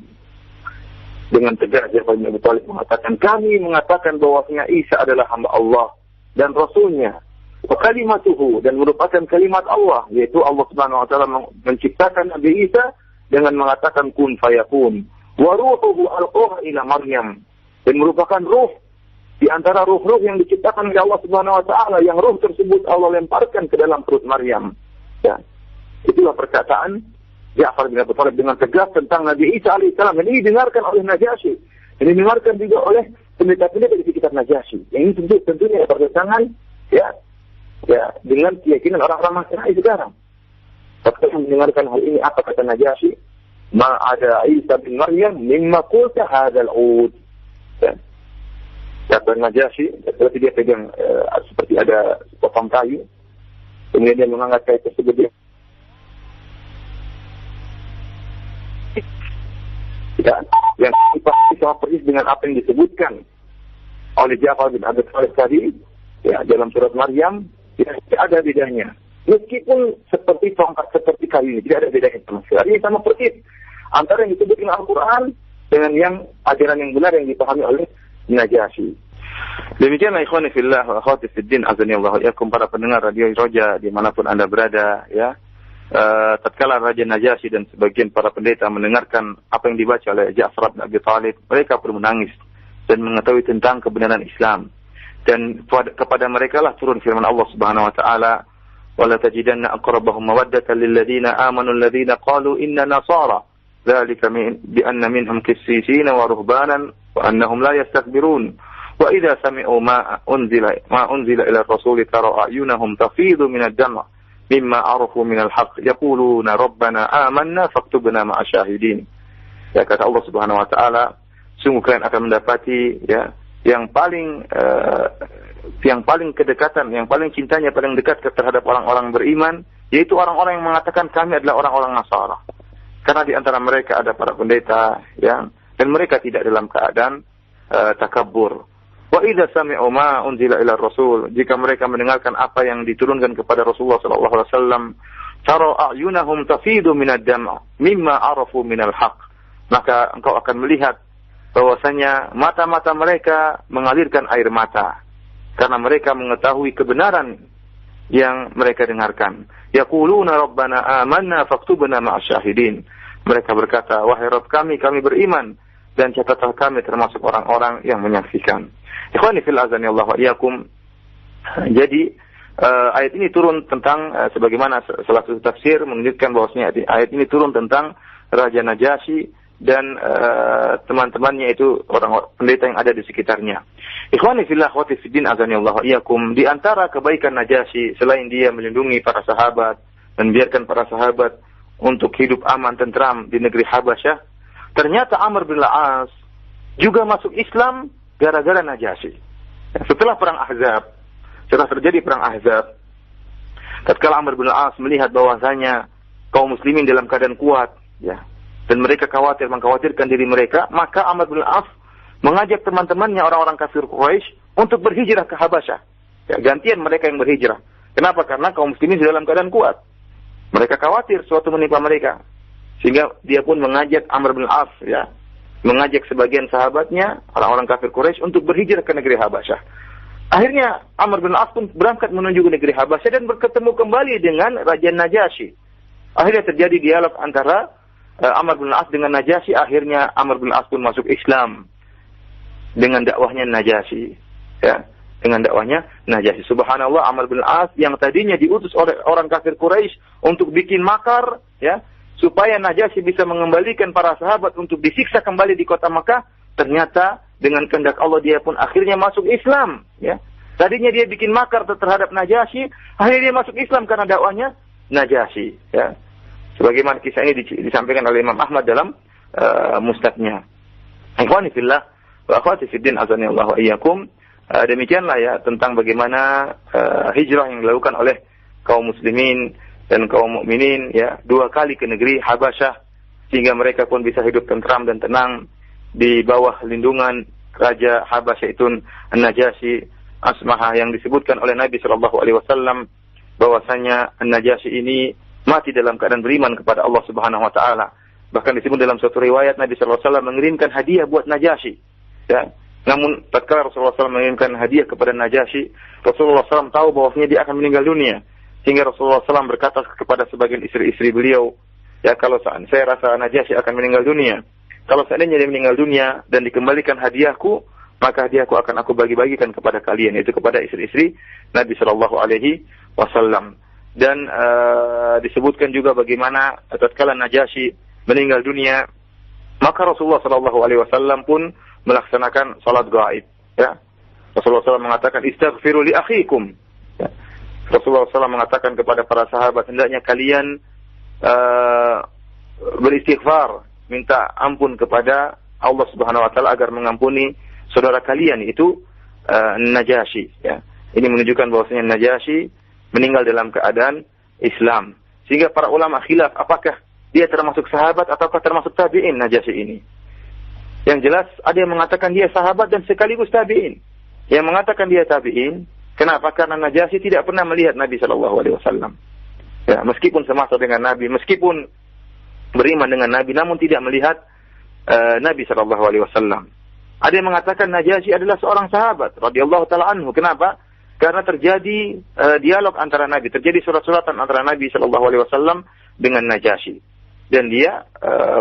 Dengan tegas Ja'far bin Abi Thalib mengatakan, kami mengatakan bahwasanya Isa adalah hamba Allah dan Rasulnya, wa kalimatuhu, dan merupakan kalimat Allah, yaitu Allah Subhanahu wa taala menciptakan Nabi Isa dengan mengatakan kun fayakun, wa ruhuhu alqaha ila Maryam, dan merupakan ruh di antara ruh-ruh yang diciptakan oleh Allah Subhanahu wa taala, yang ruh tersebut Allah lemparkan ke dalam perut Maryam. Ya. Itulah perkataan Ja'far bin Abi Thalib dengan tegas tentang Nabi Isa alaihissalam. Ini didengarkan oleh Najasyi. Ini didengarkan juga oleh pendeta-pendeta di sekitar Najasyi. Yang ini tentunya bertentangan ya dengan keyakinan orang-orang Nasrani sekarang. Ketika mendengarkan hal ini, apa kata Najasyi? Ma ada Isa bin Maryam mimma qulta hadzal ud. Ya. Kata Najasyi, seperti dia pegang seperti ada potong kayu, kemudian dia mengangkat kayu tersebut. Yang pasti sama persis dengan apa yang disebutkan oleh Ja'far bin Abi Thalib tadi, ya, dalam surat Maryam, ya, tidak ada bedanya. Meskipun seperti tongkat, seperti kayu ini, tidak ada bedanya sama sekali. Ini sama persis antara yang disebutkan Al-Quran dengan yang ajaran yang benar yang dipahami oleh Najasyi. Demikianlah ikhwani fillah wa akhwati fiddin azanillahu iyakum, para pendengar Radio Roja dimanapun Anda berada, ya. Tatkala Raja Najasyi dan sebagian para pendeta mendengarkan apa yang dibaca oleh Ja'far bin Abi Thalib, mereka pun menangis dan mengetahui tentang kebenaran Islam. Dan kepada mereka lah turun firman Allah Subhanahu wa taala, "Wala tajidanna aqrabahum mawaddatan lil ladzina amanu alladziina qalu inna nasara dzalika bi anna minhum qissisina wa ruhbanan wa annahum la yastakbirun." Wa idza sami'u ma unzila ila ar-rasuli tara a'yunahum tafidu min ad-dam' mimma arafu min al-haqq yaquluna rabbana amanna faktubna ma'a syahidin. Ya, kata Allah Subhanahu wa taala, sungguh kalian akan mendapati ya yang paling kedekatan, yang paling cintanya paling dekat terhadap orang-orang beriman, yaitu orang-orang yang mengatakan kami adalah orang-orang Nasara. Karena di antara mereka ada para pendeta ya, dan mereka tidak dalam keadaan takabur. Wa idza sami'u ma unzila ila rasul, jika mereka mendengarkan apa yang diturunkan kepada Rasulullah sallallahu alaihi wasallam, tara a'yunahum tafidu minad dam' mimma arafu minal haqq, maka engkau akan melihat bahwasanya mata-mata mereka mengalirkan air mata karena mereka mengetahui kebenaran yang mereka dengarkan. Yaquluna rabbana amanna faktubna ma'asy syahidin, mereka berkata, wahai Rabb kami beriman dan catatlah kami termasuk orang-orang yang menyaksikan. Ikhwani fil azani Allah wa iyyakum. Jadi ayat ini turun tentang sebagaimana salah satu tafsir menunjukkan bahwasanya ayat ini turun tentang Raja Najasyi dan teman-temannya itu orang pendeta yang ada di sekitarnya. Ikhwani fillah wa fiddin azani Allah wa iyyakum. Di antara kebaikan Najasyi selain dia melindungi para sahabat dan biarkan para sahabat untuk hidup aman tentram di negeri Habasyah, ternyata Amr bin Al-As juga masuk Islam gara-gara Najasyi. Setelah perang Ahzab, setelah terjadi perang Ahzab, tatkala Amr bin Al-As melihat bahwasanya kaum muslimin dalam keadaan kuat, ya, dan mereka mengkhawatirkan diri mereka, maka Amr bin Al-As mengajak teman-temannya orang-orang kafir Quraisy untuk berhijrah ke Habasyah. Ya, gantian mereka yang berhijrah. Kenapa? Karena kaum muslimin dalam keadaan kuat. Mereka khawatir suatu menimpa mereka. Sehingga dia pun mengajak Amr bin Al-As, ya, mengajak sebagian sahabatnya, orang-orang kafir Quraisy untuk berhijrah ke negeri Habasyah. Akhirnya Amr bin Al-As pun berangkat menuju ke negeri Habasyah dan bertemu kembali dengan Raja Najasyi. Akhirnya terjadi dialog antara Amr bin Al-As dengan Najasyi. Akhirnya Amr bin Al-As pun masuk Islam dengan dakwahnya Najasyi. Ya, dengan dakwahnya Najasyi. Subhanallah, Amr bin Al-As yang tadinya diutus oleh orang kafir Quraisy untuk bikin makar, ya, supaya Najasyi bisa mengembalikan para sahabat untuk disiksa kembali di kota Makkah, ternyata dengan kehendak Allah dia pun akhirnya masuk Islam. Ya. Tadinya dia bikin makar terhadap Najasyi, akhirnya dia masuk Islam karena dakwahnya Najasyi. Ya. Sebagaimana kisah ini disampaikan oleh Imam Ahmad dalam musnadnya. Ikhwani fillah wa akhwati fiddin azanillah wa iyyakum. Demikianlah ya tentang bagaimana hijrah yang dilakukan oleh kaum muslimin dan kaum mukminin, ya, 2 kali ke negeri Habasyah sehingga mereka pun bisa hidup tentram dan tenang di bawah lindungan Raja Habasyah itu Najasyi Asmahah, yang disebutkan oleh Nabi sallallahu alaihi wasallam bahwasanya Najasyi ini mati dalam keadaan beriman kepada Allah Subhanahu wa taala. Bahkan disebut dalam suatu riwayat Nabi sallallahu alaihi wasallam mengirimkan hadiah buat Najasyi, ya. Namun tatkala Rasulullah SAW mengirimkan hadiah kepada Najasyi, Rasulullah SAW tahu bahwasanya dia akan meninggal dunia. Sehingga Rasulullah SAW berkata kepada sebagian istri-istri beliau, ya, kalau saya rasa Najasyi akan meninggal dunia, kalau seandainya dia meninggal dunia dan dikembalikan hadiahku, maka hadiahku akan aku bagi-bagikan kepada kalian, yaitu kepada istri-istri Nabi Shallallahu Alaihi Wasallam. Dan disebutkan juga bagaimana tatkala Najasyi meninggal dunia, maka Rasulullah Shallallahu Alaihi Wasallam pun melaksanakan salat gaib. Ya, Rasulullah SAW mengatakan istaghfiru li akhikum. Ya. Rasulullah SAW mengatakan kepada para sahabat, hendaknya kalian beristighfar, minta ampun kepada Allah Subhanahu Wa Taala agar mengampuni saudara kalian itu Najasyi. Ya. Ini menunjukkan bahwasanya Najasyi meninggal dalam keadaan Islam. Sehingga para ulama khilaf apakah dia termasuk sahabat ataukah termasuk tabi'in Najasyi ini. Yang jelas ada yang mengatakan dia sahabat dan sekaligus tabi'in. Yang mengatakan dia tabi'in, kenapa? Karena Najasyi tidak pernah melihat Nabi Shallallahu Alaihi Wasallam. Ya, meskipun semasa dengan Nabi, meskipun beriman dengan Nabi, namun tidak melihat Nabi Shallallahu Alaihi Wasallam. Ada yang mengatakan Najasyi adalah seorang sahabat, radhiyallahu taala anhu. Kenapa? Karena terjadi dialog antara Nabi, terjadi surat-suratan antara Nabi Shallallahu Alaihi Wasallam dengan Najasyi. Dan dia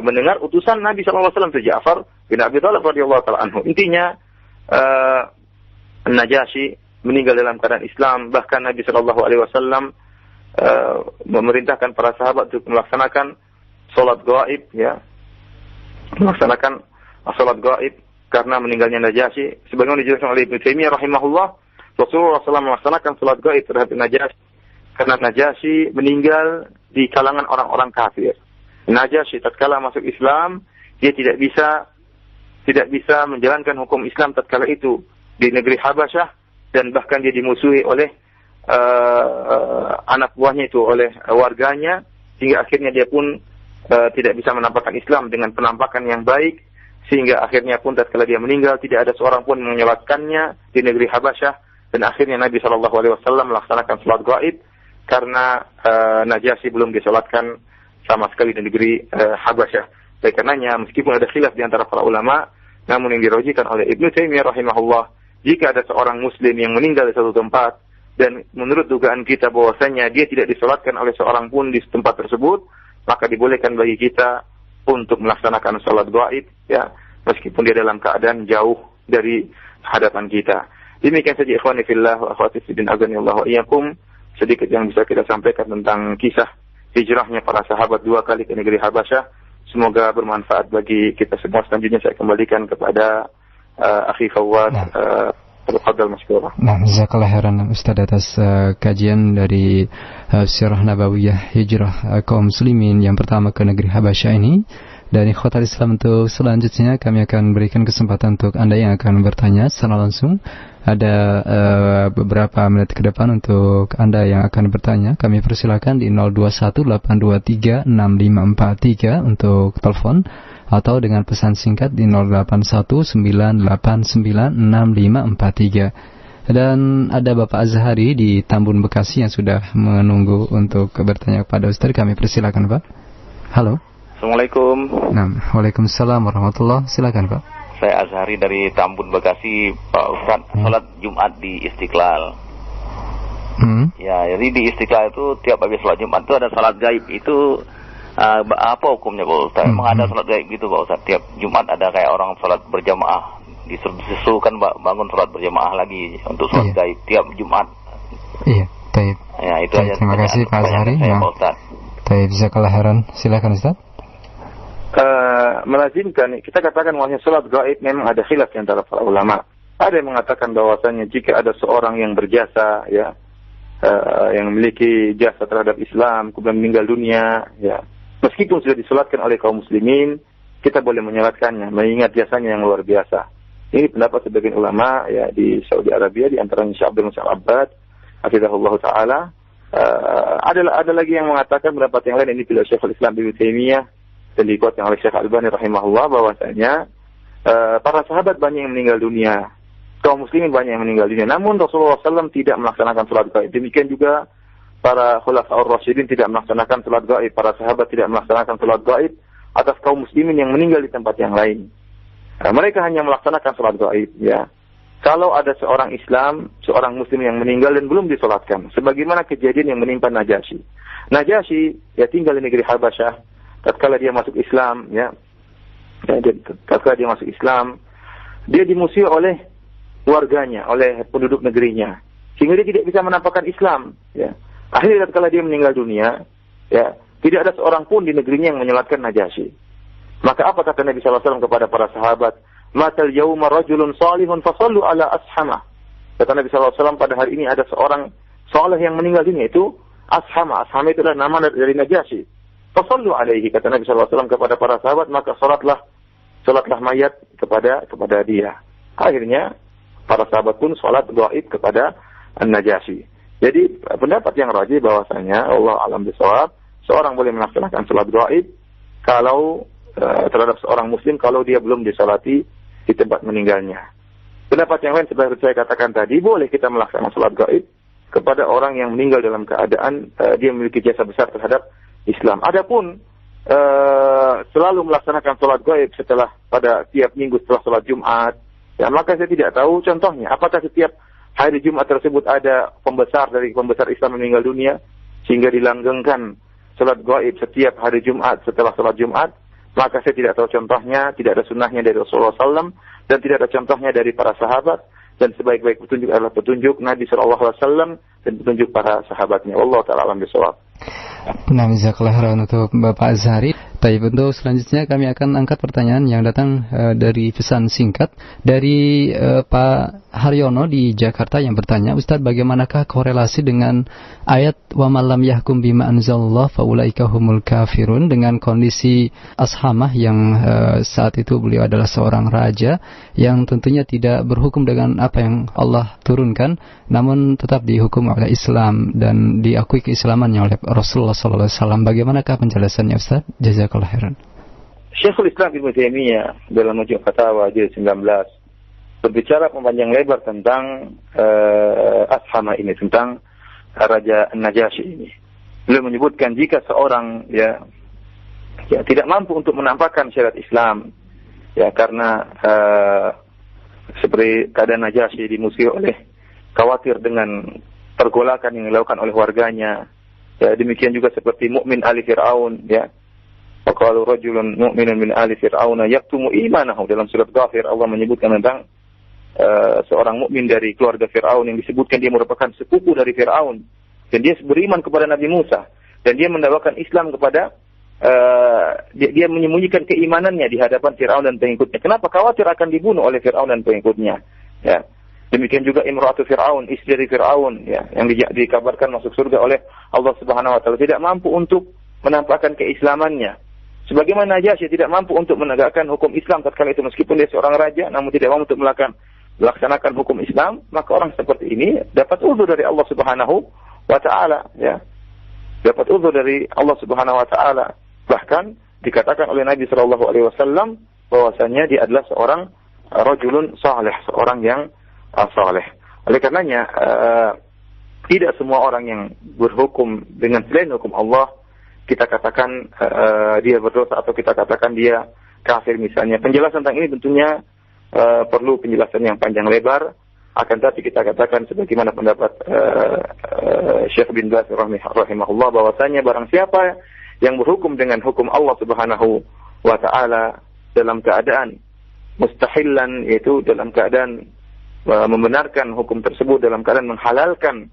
mendengar utusan Nabi Shallallahu Alaihi Wasallam, Ja'far bin Abi Thalib radhiyallahu taala anhu. Intinya Najasyi meninggal dalam keadaan Islam. Bahkan Nabi Shallallahu Alaihi Wasallam memerintahkan para sahabat untuk melaksanakan salat gaib, ya, melaksanakan salat gaib karena meninggalnya Najasyi. Sebagaimana dijelaskan oleh Ibnu Taimiyah rahimahullah, Rasulullah SAW melaksanakan salat gaib terhadap Najasyi karena Najasyi meninggal di kalangan orang-orang kafir. Najasyi tatkala masuk Islam, dia tidak bisa menjalankan hukum Islam tatkala itu di negeri Habasyah, dan bahkan dia dimusuhi oleh anak buahnya itu, oleh warganya, sehingga akhirnya dia pun tidak bisa menampakkan Islam dengan penampakan yang baik, sehingga akhirnya pun tatkala dia meninggal tidak ada seorang pun menyolatkannya di negeri Habasyah, dan akhirnya Nabi Shallallahu Alaihi Wasallam melaksanakan salat gaib karena Najasyi belum disolatkan sama sekali di negeri Habasyah. Oleh karenanya, meskipun ada khilaf di antara para ulama, namun yang dirojikan oleh Ibnu Taimiyah rahimahullah, jika ada seorang muslim yang meninggal di satu tempat, dan menurut dugaan kita bahwasanya dia tidak disolatkan oleh seorang pun di tempat tersebut, maka dibolehkan bagi kita untuk melaksanakan salat gaib, ya, meskipun dia dalam keadaan jauh dari hadapan kita. Demikian saja ikhwani fillah wa akhwati fiddin, azanillahu wa iyyakum, sedikit yang bisa kita sampaikan tentang kisah hijrahnya para sahabat 2 kali ke negeri Habasyah. Semoga bermanfaat bagi kita semua. Selanjutnya saya kembalikan kepada Akhi Fawad. Tafadhal masykurah. Nah, jazakallahu khairan Ustaz atas kajian dari Sirah Nabawiyah Hijrah kaum muslimin yang pertama ke negeri Habasyah ini. Dan ikhwatal Islam, untuk selanjutnya kami akan berikan kesempatan untuk Anda yang akan bertanya secara langsung. Ada beberapa menit ke depan untuk Anda yang akan bertanya. Kami persilakan di 0218236543 untuk telepon, atau dengan pesan singkat di 0819896543. Dan ada Bapak Azhari di Tambun Bekasi yang sudah menunggu untuk bertanya kepada Ustaz. Kami persilakan, Pak. Halo. Assalamualaikum. Nah, waalaikumsalam warahmatullahi. Silakan, Pak. Saya Azhari dari Tambun Bekasi, Pak Ustaz. Salat Jumat di Istiqlal. Ya, jadi di Istiqlal itu tiap habis salat Jumat itu ada salat gaib. Itu apa hukumnya, Pak Ustaz? Memang ada salat gaib gitu, Pak Ustaz. Tiap Jumat ada kayak orang salat berjamaah, disuruhkan bangun salat berjamaah lagi untuk salat gaib tiap Jumat. Iya, baik. Ya, itu aja. Terima kasih Pak Azhari. Saya, Pak Ustaz. Baik, jazakallahu khairan. Silakan Ustaz. Melazimkan, kita katakan bahwa salat gaib memang ada khilaf di antara para ulama. Ada yang mengatakan bahwasanya jika ada seorang yang berjasa, ya, yang memiliki jasa terhadap Islam kemudian meninggal dunia, ya, meskipun sudah disolatkan oleh kaum muslimin, kita boleh menyolatkannya mengingat jasanya yang luar biasa. Ini pendapat sebagian ulama, ya, di Saudi Arabia, di antaranya Syekh Abdul Musa Al-Abbad hafizahullah taala. Ada lagi yang mengatakan pendapat yang lain, ini bila Syekhul Islam Ibnu Taimiyah dan dikuatkan oleh Syekh Al-Albani rahimahullah, bahwasanya para sahabat banyak yang meninggal dunia, kaum muslimin banyak yang meninggal dunia, namun Rasulullah SAW tidak melaksanakan salat gaib. Demikian juga para khulafaur rasyidin tidak melaksanakan salat gaib, para sahabat tidak melaksanakan salat gaib atas kaum muslimin yang meninggal di tempat yang lain. Mereka hanya melaksanakan salat gaib, ya, kalau ada seorang Islam, seorang muslim yang meninggal dan belum disolatkan, sebagaimana kejadian yang menimpa Najasyi. Najasyi, ya, tinggal di negeri Habasyah. Tatkala dia masuk Islam, ya, tatkala dia masuk Islam, dia dimusuhi oleh warganya, oleh penduduk negerinya, sehingga dia tidak bisa menampakkan Islam. Ya. Akhirnya tatkala dia meninggal dunia, ya, tidak ada seorang pun di negerinya yang menyolatkan Najasyi. Maka apa kata Nabi SAW kepada para sahabat? Matal yauma rajulun salihun fasallu ala ashamah. Kata Nabi SAW, pada hari ini ada seorang saleh yang meninggal dunia, itu Ashama. Ashama itu adalah nama dari Najasyi. Fasallu alaihi, kata Nabi SAW kepada para sahabat, maka salatlah mayat kepada dia. Akhirnya para sahabat pun salat gaib kepada An-Najasyi. Jadi pendapat yang rajih bahwasanya Allah alam bisawab, seorang boleh melaksanakan salat gaib kalau terhadap seorang muslim kalau dia belum disalati di tempat meninggalnya. Pendapat yang lain seperti saya katakan tadi, boleh kita melaksanakan salat gaib kepada orang yang meninggal dalam keadaan dia memiliki jasa besar terhadap Islam. Adapun selalu melaksanakan salat gaib setelah pada tiap minggu setelah salat Jumat, ya maka saya tidak tahu contohnya. Apakah setiap hari Jumat tersebut ada pembesar dari pembesar Islam meninggal dunia sehingga dilanggengkan salat gaib setiap hari Jumat setelah salat Jumat? Maka saya tidak tahu contohnya, tidak ada sunnahnya dari Rasulullah SAW, dan tidak ada contohnya dari para sahabat, dan sebaik-baik petunjuk adalah petunjuk Nabi SAW dan petunjuk para sahabatnya. Wallahu ta'ala alam bisawab. Nah, jazakallahu khairan untuk Bapak Azhari. Baik, untuk selanjutnya kami akan angkat pertanyaan yang datang dari pesan singkat dari Pak Haryono di Jakarta yang bertanya, Ustaz, bagaimanakah korelasi dengan ayat wa malam yahkum bima anzalallah faulaika humul kafirun dengan kondisi Ashamah yang saat itu beliau adalah seorang raja yang tentunya tidak berhukum dengan apa yang Allah turunkan, namun tetap dihukum oleh Islam dan diakui keislamannya oleh Rasulullah SAW. Bagaimanakah penjelasannya, Ustaz? Jazakallah khairan. Syekhul Islam Ibnu Taimiyah dalam Majmu' Fatawa jilid 19 berbicara panjang lebar tentang Ashama ini, tentang Raja Najasyi ini. Beliau menyebutkan jika seorang ya tidak mampu untuk menampakkan syariat Islam, ya karena seperti keadaan Najasyi dimusuhi oleh khawatir dengan pergolakan yang dilakukan oleh warganya. Ya, demikian juga seperti mukmin ali Fir'aun, ya. Waqalu rajulun mu'minun min ali Fir'aun yaktumu imanahu. Dalam surat Ghafir Allah menyebutkan tentang seorang mukmin dari keluarga Fir'aun yang disebutkan dia merupakan sepupu dari Fir'aun dan dia beriman kepada Nabi Musa dan dia mendakwakan Islam kepada dia menyembunyikan keimanannya di hadapan Fir'aun dan pengikutnya. Kenapa? Khawatir akan dibunuh oleh Fir'aun dan pengikutnya. Ya. Demikian juga Imratu Fir'aun, istri dari Fir'aun, ya, yang dikabarkan masuk surga oleh Allah Subhanahu Wa Taala, tidak mampu untuk menampakkan keislamannya. Sebagaimana Najasyi tidak mampu untuk menegakkan hukum Islam tatkala itu meskipun dia seorang raja, namun tidak mampu untuk melaksanakan hukum Islam, maka orang seperti ini dapat uzur dari Allah Subhanahu Wa Taala, ya, dapat uzur dari Allah Subhanahu Wa Taala. Bahkan dikatakan oleh Nabi Shallallahu Alaihi Wasallam bahwasanya dia adalah seorang rajulun saleh, seorang yang saleh. Oleh karenanya tidak semua orang yang berhukum dengan selain hukum Allah kita katakan dia berdosa atau kita katakan dia kafir misalnya. Penjelasan tentang ini tentunya perlu penjelasan yang panjang lebar. Akan tetapi kita katakan sebagaimana pendapat Syekh bin Baz rahimahullah bahwasanya barang siapa yang berhukum dengan hukum Allah Subhanahu wa Ta'ala dalam keadaan mustahilan, yaitu dalam keadaan membenarkan hukum tersebut, dalam keadaan menghalalkan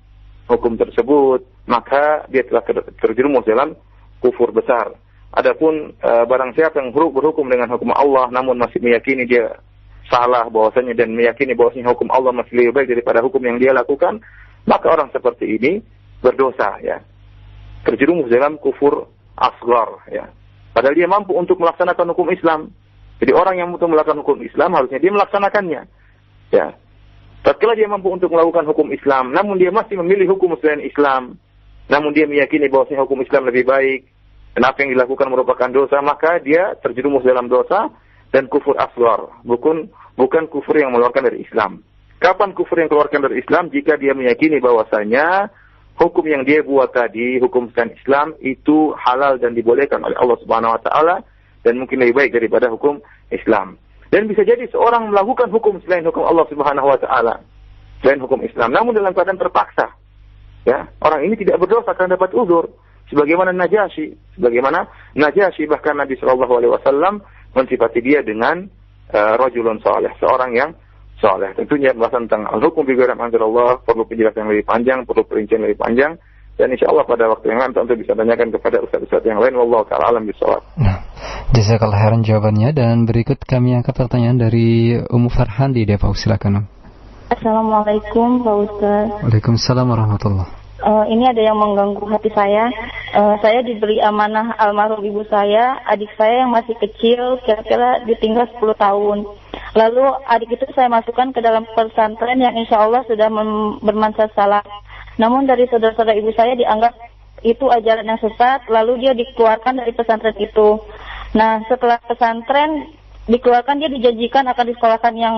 hukum tersebut, maka dia telah terjerumus dalam kufur besar. Adapun barang siapa yang berhukum dengan hukum Allah namun masih meyakini dia salah bahwasanya dan meyakini bahwasanya hukum Allah masih lebih baik daripada hukum yang dia lakukan, maka orang seperti ini berdosa, ya, terjerumus dalam kufur asghar, ya. Padahal dia mampu untuk melaksanakan hukum Islam. Jadi orang yang mampu melakukan hukum Islam harusnya dia melaksanakannya, ya. Tatkala dia mampu untuk melakukan hukum Islam, namun dia masih memilih hukum selain Islam, namun dia meyakini bahwasanya hukum Islam lebih baik, dan apa yang dilakukan merupakan dosa, maka dia terjerumus dalam dosa dan kufur asghar, bukan kufur yang mengeluarkan dari Islam. Kapan kufur yang keluarkan dari Islam? Jika dia meyakini bahwasanya hukum yang dia buat tadi, hukum selain Islam, itu halal dan dibolehkan oleh Allah Subhanahu Wa Taala dan mungkin lebih baik daripada hukum Islam. Dan bisa jadi seorang melakukan hukum selain hukum Allah Subhanahu Wa Taala, selain hukum Islam, namun dalam keadaan terpaksa. Ya, orang ini tidak berdosa karena dapat uzur. Sebagaimana Najasyi bahkan Nabi Shallallahu Alaihi Wasallam mensifati dia dengan rajulun saleh, seorang yang saleh. Tentunya bahasan tentang al-hukum bi ghairi anzalallah perlu penjelasan yang lebih panjang, perlu perincian lebih panjang, dan insyaallah pada waktu yang lain tentu bisa tanyakan kepada ustaz-ustaz yang lain. Wallahu taala alam bisawab. Nah, jazakallahu khairan jawabannya, dan berikut kami angkat pertanyaan dari Ummu Farhan di Depok. Silakan. Assalamualaikum Pak Ustaz. Waalaikumsalam warahmatullahi. Ini ada yang mengganggu hati saya. Saya diberi amanah almarhum ibu saya, adik saya yang masih kecil, kira-kira ditinggal 10 tahun. Lalu adik itu saya masukkan ke dalam pesantren yang insya Allah sudah bermanfaat salah. Namun dari saudara-saudara ibu saya dianggap itu ajaran yang sesat, lalu dia dikeluarkan dari pesantren itu. Nah, setelah pesantren dikeluarkan, dia dijanjikan akan disekolahkan yang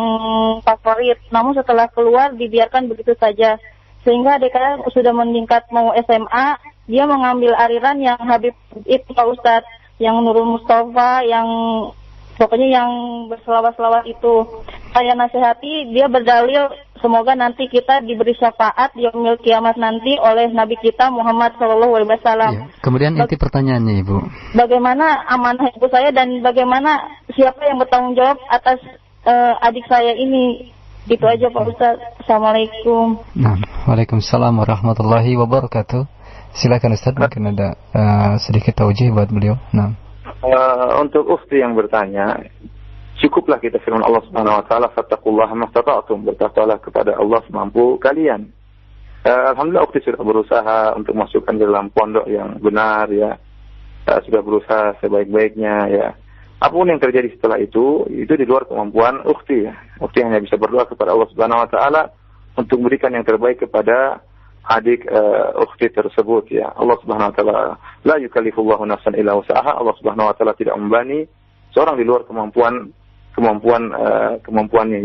favorit. Namun setelah keluar dibiarkan begitu saja. Sehingga adik saya sudah meningkat mau SMA, dia mengambil aliran yang Habib itu Pak Ustadz, yang Nurul Mustafa, yang pokoknya yang berselawat-selawat itu. Saya nasihati, dia berdalil semoga nanti kita diberi syafaat di yaumil kiamat nanti oleh Nabi kita Muhammad SAW. Ya. Kemudian inti pertanyaannya Ibu, bagaimana amanah ibu saya dan bagaimana siapa yang bertanggung jawab atas adik saya ini? Itu aja Pak Ustaz. Assalamualaikum. Nah, waalaikumsalam warahmatullahi wabarakatuh. Silakan Ustaz, mungkin ada sedikit taujih buat beliau. Nah, untuk ukhti yang bertanya, cukuplah kita firman Allah Subhanahu wa taala, fattaqullaha mastata'tum, bertakwalah kepada Allah semampu kalian. Alhamdulillah ukhti sudah berusaha untuk masukkan dalam pondok yang benar ya. Sudah berusaha sebaik-baiknya ya. Apapun yang terjadi setelah itu di luar kemampuan ukhti ya. Ukhti hanya bisa berdoa kepada Allah Subhanahu wa taala untuk memberikan yang terbaik kepada adik ukhti tersebut ya. Allah Subhanahu wa taala la yukallifullahu nafsan illa wus'aha. Allah Subhanahu wa taala tidak membebani seorang di luar kemampuannya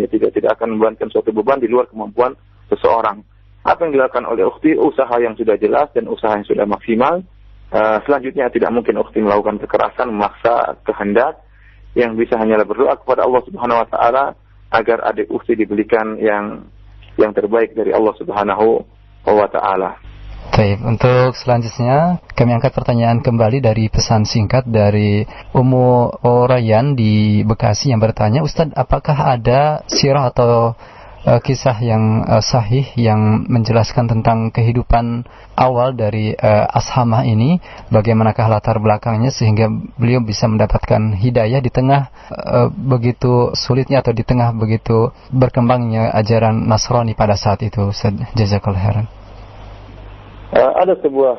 ya. Tidak akan membebankan suatu beban di luar kemampuan seseorang. Apa yang dilakukan oleh ukhti, usaha yang sudah jelas dan usaha yang sudah maksimal. Selanjutnya tidak mungkin ukhti melakukan kekerasan, memaksa kehendak. Yang bisa hanyalah berdoa kepada Allah Subhanahu wa taala agar adik ukhti diberikan yang terbaik dari Allah Subhanahu wa taala. Baik, untuk selanjutnya kami angkat pertanyaan kembali dari pesan singkat dari Ummu Orayan di Bekasi yang bertanya, Ustadz, apakah ada sirah atau kisah yang sahih yang menjelaskan tentang kehidupan awal dari Ashamah ini, bagaimanakah latar belakangnya sehingga beliau bisa mendapatkan hidayah di tengah begitu sulitnya atau di tengah begitu berkembangnya ajaran Nasrani pada saat itu. Jazakallahu khairan. Ada sebuah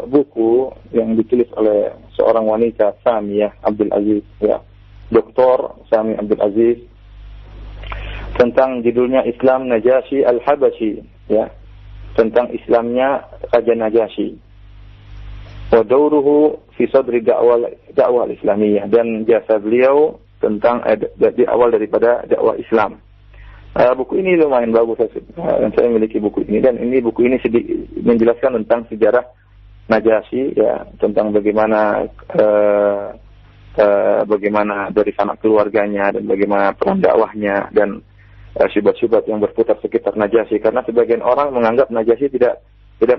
buku yang ditulis oleh seorang wanita, Samiyah Abdul Aziz ya, Dr. Samiyah Abdul Aziz, tentang judulnya Islam Najasyi Al-Habashi ya, tentang Islamnya Raja Najasyi wa dauruhu fi sadri dakwah Islamiyah, dan jasa beliau tentang di awal daripada dakwah Islam. Buku ini lumayan bagus dan saya memiliki buku ini, dan buku ini menjelaskan tentang sejarah Najasyi ya, tentang bagaimana dari sanak keluarganya dan bagaimana peran dakwahnya dan syubhat-syubhat yang berputar sekitar Najasyi, karena sebagian orang menganggap Najasyi tidak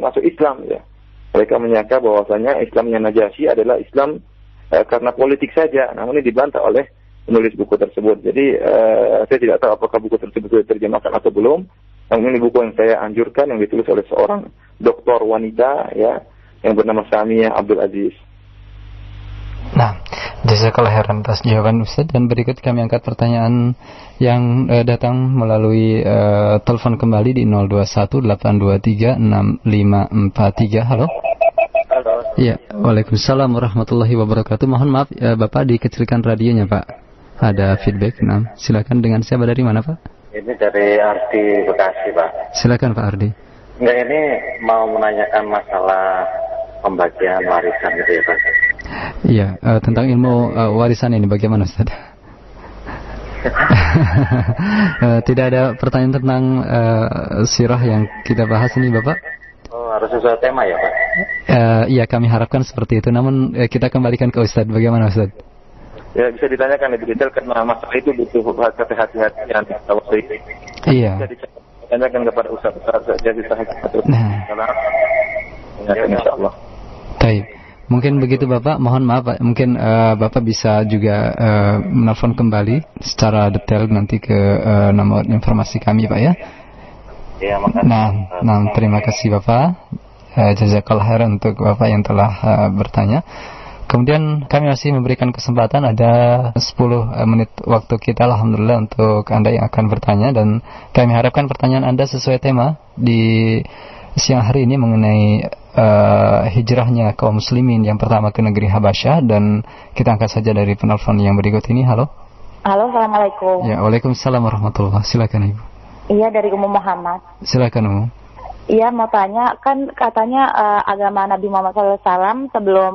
masuk Islam ya. Mereka menyangka bahwasanya Islamnya Najasyi adalah Islam karena politik saja. Namun ini dibantah oleh penulis buku tersebut. Jadi saya tidak tahu apakah buku tersebut sudah diterjemahkan atau belum. Namun ini buku yang saya anjurkan, yang ditulis oleh seorang doktor wanita ya, yang bernama Samiyah Abdul Aziz. Nah, jazakallahu khairan atas jawaban Ustaz, dan berikut kami angkat pertanyaan yang datang melalui telepon kembali di 0218236543. Halo. Halo. Iya, waalaikumsalam warahmatullahi wabarakatuh. Mohon maaf Bapak dikecilkan radionya Pak. Ada feedback. Nah, silakan, dengan siapa, dari mana Pak? Ini dari Ardi Bekasi Pak. Silakan Pak Ardi. Enggak, ini mau menanyakan masalah pembagian warisan gitu ya Pak. Iya, tentang ilmu warisan ini bagaimana Ustaz? Tidak ada pertanyaan tentang sirah yang kita bahas ini Bapak? Oh, harus sesuai tema ya Pak? Iya, kami harapkan seperti itu. Namun kita kembalikan ke Ustaz. Bagaimana Ustaz? Ya, bisa ditanyakan lebih detail karena masalah itu butuh hati-hatian kalau ini. Iya. Bisa ditanyakan kepada Ustaz jadi sahih. Nah. Insyaallah. Baik. Mungkin begitu Bapak, mohon maaf Pak. Mungkin Bapak bisa juga menelpon kembali secara detail nanti ke nomor informasi kami Pak ya. Ya, makasih. Nah, terima kasih Bapak. Jazakallah khairan untuk Bapak yang telah bertanya. Kemudian kami masih memberikan kesempatan, ada 10 menit waktu kita alhamdulillah untuk Anda yang akan bertanya, dan kami harapkan pertanyaan Anda sesuai tema di siang hari ini mengenai hijrahnya kaum muslimin yang pertama ke negeri Habasyah. Dan kita angkat saja dari penelpon yang berikut ini. Halo. Halo, assalamualaikum. Ya, waalaikumsalam warahmatullahi. Silakan Ibu. Iya, dari Ummu Muhammad. Silakan Ummu. Iya, mau tanya, kan katanya agama Nabi Muhammad SAW sebelum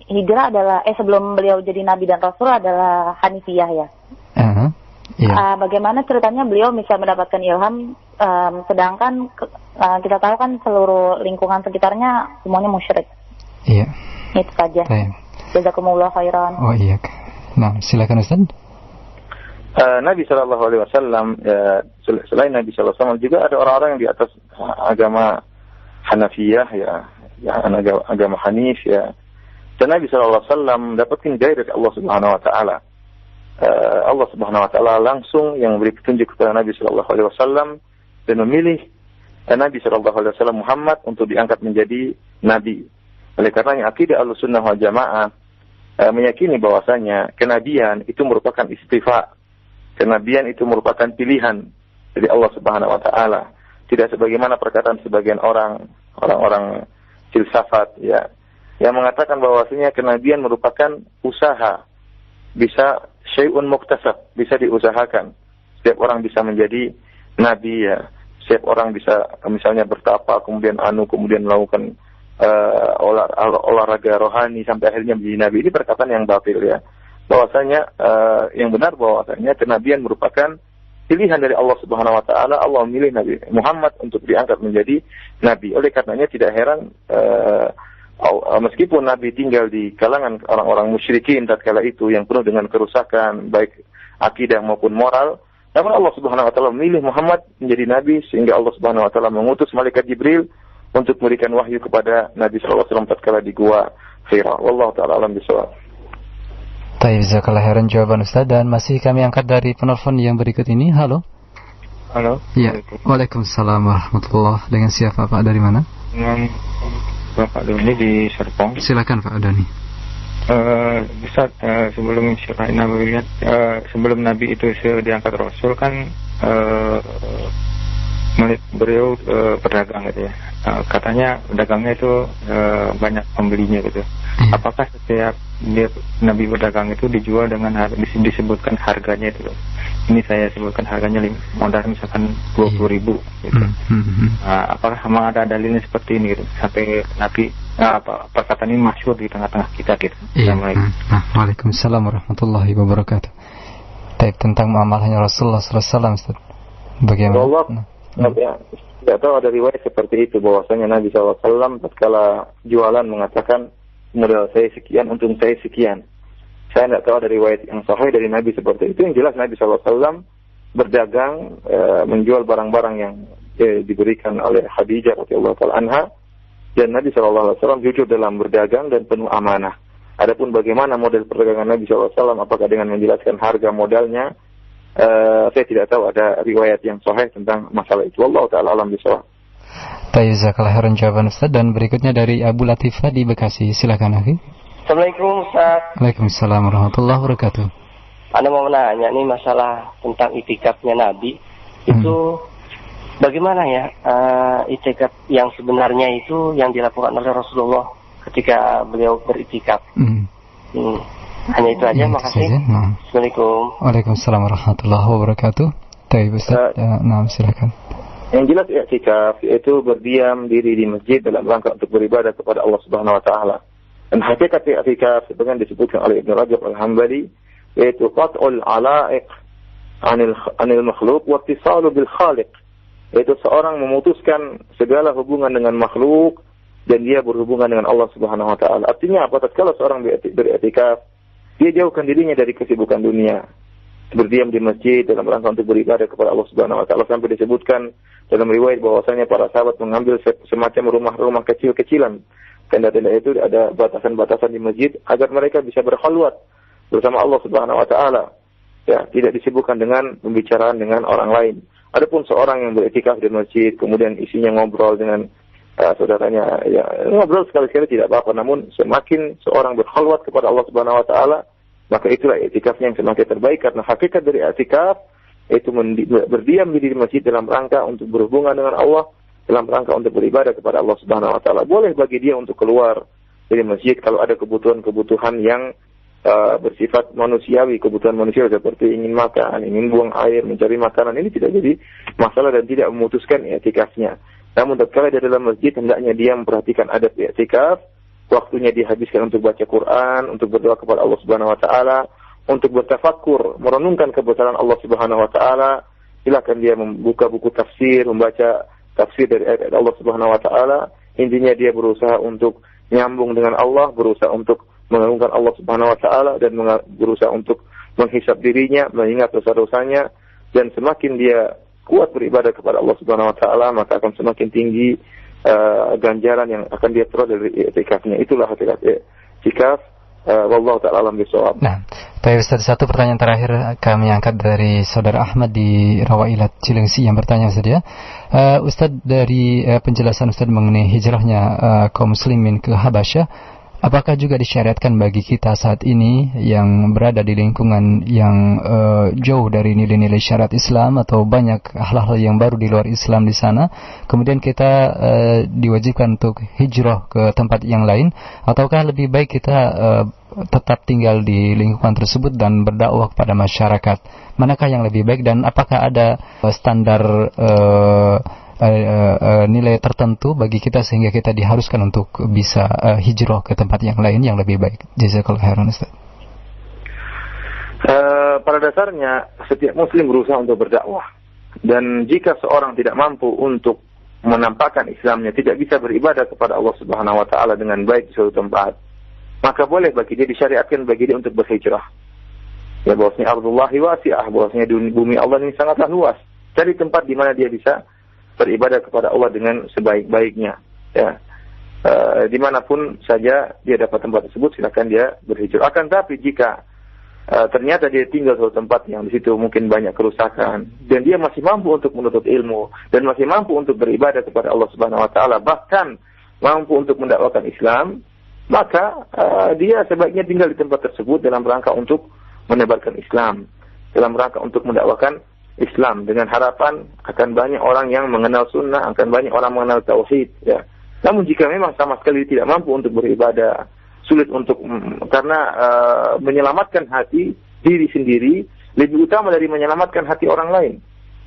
hijrah adalah, sebelum beliau jadi Nabi dan Rasul adalah Hanifiyah ya. Iya. Bagaimana ceritanya beliau bisa mendapatkan ilham, sedangkan kita tahu kan seluruh lingkungan sekitarnya semuanya musyrik. Iya. Itu saja. Jazakumullah khairan. Oh iya. Nah, silakan Ustaz. Nabi Shallallahu Alaihi Wasallam, selain Nabi Shallallahu Alaihi Wasallam juga ada orang-orang yang di atas agama Hanafiyah ya, agama Hanif ya. Dan Nabi Shallallahu Alaihi Wasallam mendapatkan hidayah dari Allah Subhanahu Wa Taala. Allah Subhanahu Wa Taala langsung yang memberi petunjuk kepada Nabi Shallallahu Alaihi Wasallam dan memilih Nabi Shallallahu Alaihi Wasallam Muhammad untuk diangkat menjadi Nabi. Oleh karenanya akidah Ahlussunnah wal Jamaah meyakini bahwasanya kenabian itu merupakan istifa. Kenabian itu merupakan pilihan dari Allah Subhanahu Wa Taala. Tidak sebagaimana perkataan sebagian orang-orang filsafat ya, yang mengatakan bahwasanya kenabian merupakan usaha, bisa syai'un muktasab, bisa diusahakan. Setiap orang bisa menjadi nabi ya. Setiap orang bisa misalnya bertapa, kemudian melakukan olahraga rohani sampai akhirnya menjadi nabi. Ini perkataan yang batil ya. Bahwasanya yang benar bahwasanya kenabian merupakan pilihan dari Allah Subhanahu Wa Taala. Allah memilih Nabi Muhammad untuk diangkat menjadi nabi. Oleh karenanya tidak heran meskipun Nabi tinggal di kalangan orang-orang musyrikin tatkala itu yang penuh dengan kerusakan baik akidah maupun moral, namun Allah Subhanahu Wa Taala memilih Muhammad menjadi nabi sehingga Allah Subhanahu Wa Taala mengutus malaikat Jibril untuk memberikan wahyu kepada Nabi Sallallahu Alaihi Wasallam tatkala di gua Hira. Wallahu taala alam bisawab. Baik, jazakallah khairan jawaban Ustaz, dan masih kami angkat dari penelpon yang berikut ini. Halo. Halo. Iya. Waalaikumsalam warahmatullahi. Dengan siapa Pak, dari mana? Dengan Bapak Doni di Serpong. Silakan Pak Doni. Ustaz, sebelum sebelum Nabi itu diangkat Rasul kan beliau berdagang gitu ya. Katanya dagangnya itu banyak pembelinya gitu. Apakah setiap Nabi berdagang itu dijual dengan disebutkan harganya itu? Ini saya sebutkan harganya modal misalkan 20.000 gitu. Apakah memang ada dalilnya seperti ini gitu? Sampai Nabi perkataan ini masyhur di tengah-tengah kita gitu. Waalaikumsalam warahmatullahi wabarakatuh. Tentang muamalahnya Rasulullah SAW, Ustaz. Bagaimana? Tidak tahu ada riwayat seperti itu bahwasanya Nabi SAW tatkala jualan mengatakan modal saya sekian, untung saya sekian. Saya tidak tahu ada riwayat yang sahih dari Nabi seperti itu. Yang jelas Nabi SAW berdagang, menjual barang-barang yang diberikan oleh Khadijah radhiyallahu taala anha, dan Nabi SAW jujur dalam berdagang dan penuh amanah. Adapun bagaimana model perdagangan Nabi SAW, apakah dengan menjelaskan harga modalnya, saya tidak tahu ada riwayat yang sahih tentang masalah itu. Wallahu taala alam bisawab. Jazakallahu khairan jawaban Ustaz, dan berikutnya dari Abu Latifah di Bekasi. Silakan akhi. Assalamualaikum Ustaz. Waalaikumsalam warahmatullahi wabarakatuh. Anda mau menanya nih masalah tentang itikafnya Nabi itu bagaimana ya, itikaf yang sebenarnya itu yang dilakukan oleh Rasulullah ketika beliau beritikaf. Hanya itu aja, makasih. Assalamualaikum. Waalaikumsalam warahmatullahi wabarakatuh. Baik Ustaz, silakan. Yang jelas i'tikaf yaitu berdiam diri di masjid dalam rangka untuk beribadah kepada Allah Subhanahu Wa Taala. Dan hakikat i'tikaf sebagaimana disebutkan oleh Ibnu Rajab Al-Hambali yaitu qat'ul ala'iq anil makhluq wa ittisalu bil khaliq, yaitu seorang memutuskan segala hubungan dengan makhluk dan dia berhubungan dengan Allah Subhanahu Wa Taala. Artinya apa? Tatkala seorang beriktikaf, dia jauhkan dirinya dari kesibukan dunia, berdiam di masjid dalam rangka untuk beribadah kepada Allah Subhanahu Wa Taala, sampai disebutkan dalam riwayat bahwasanya para sahabat mengambil semacam rumah-rumah kecil-kecilan tenda-tenda itu ada batasan-batasan di masjid agar mereka bisa berkhalwat bersama Allah Subhanahu wa taala. Ya, tidak disibukkan dengan pembicaraan dengan orang lain. Adapun seorang yang beriktikaf di masjid kemudian isinya ngobrol dengan saudaranya, ya ngobrol sekali-sekali tidak apa-apa, namun semakin seorang berkhalwat kepada Allah Subhanahu wa taala, maka itulah iktikafnya yang semakin terbaik, karena hakikat dari iktikaf itu berdiam diri di masjid dalam rangka untuk berhubungan dengan Allah, dalam rangka untuk beribadah kepada Allah Subhanahu wa taala. Boleh bagi dia untuk keluar dari masjid kalau ada kebutuhan-kebutuhan yang bersifat manusiawi, kebutuhan manusia seperti ingin makan, ingin buang air, mencari makanan, ini tidak jadi masalah dan tidak memutuskan i'tikafnya. Namun tatkala di dalam masjid hendaknya dia memperhatikan adab i'tikaf, waktunya dihabiskan untuk baca Quran, untuk berdoa kepada Allah Subhanahu wa taala, untuk bertafakkur, merenungkan kebesaran Allah Subhanahu wa taala. Silakan dia membuka buku tafsir, membaca tafsir dari ayat Allah Subhanahu wa taala. Intinya dia berusaha untuk nyambung dengan Allah, berusaha untuk mengagungkan Allah Subhanahu wa taala dan berusaha untuk menghisab dirinya, mengingat dosa-dosanya, dan semakin dia kuat beribadah kepada Allah Subhanahu wa taala, maka akan semakin tinggi ganjaran yang akan dia peroleh dari i'tikafnya. Itulah hakikat i'tikaf. Wallahu ta'ala alam bisawab. Nah, baik Ustaz, satu pertanyaan terakhir kami angkat dari Saudara Ahmad di Rawailat Cilengsi yang bertanya Ustaz ya. Ustaz, dari penjelasan Ustaz mengenai hijrahnya kaum muslimin ke Habasyah, apakah juga disyariatkan bagi kita saat ini yang berada di lingkungan yang jauh dari nilai-nilai syariat Islam atau banyak hal-hal yang baru di luar Islam di sana, kemudian kita diwajibkan untuk hijrah ke tempat yang lain, ataukah lebih baik kita tetap tinggal di lingkungan tersebut dan berdakwah kepada masyarakat? Manakah yang lebih baik, dan apakah ada standar nilai tertentu bagi kita sehingga kita diharuskan untuk bisa hijrah ke tempat yang lain yang lebih baik? Jazakallahu khairan Ustaz. Pada dasarnya setiap muslim berusaha untuk berdakwah, dan jika seorang tidak mampu untuk menampakkan Islamnya, tidak bisa beribadah kepada Allah Subhanahu wa taala dengan baik di suatu tempat, maka boleh bagi dia, disyariatkan bagi dia untuk berhijrah. Ya, bahwasanya ardullahi wasi'ah, bahwasanya bumi Allah ini sangatlah luas. Cari tempat di mana dia bisa beribadah kepada Allah dengan sebaik-baiknya, ya. Dimanapun saja dia dapat tempat tersebut, silakan dia berhijrah. Akan tapi jika ternyata dia tinggal di suatu tempat yang di situ mungkin banyak kerusakan, dan dia masih mampu untuk menuntut ilmu, dan masih mampu untuk beribadah kepada Allah Subhanahu wa taala, bahkan mampu untuk mendakwakan Islam, maka dia sebaiknya tinggal di tempat tersebut dalam rangka untuk menebarkan Islam, dalam rangka untuk mendakwakan Islam, dengan harapan akan banyak orang yang mengenal sunnah, akan banyak orang mengenal tauhid, ya. Namun jika memang sama sekali tidak mampu untuk beribadah, sulit untuk karena menyelamatkan hati diri sendiri lebih utama dari menyelamatkan hati orang lain.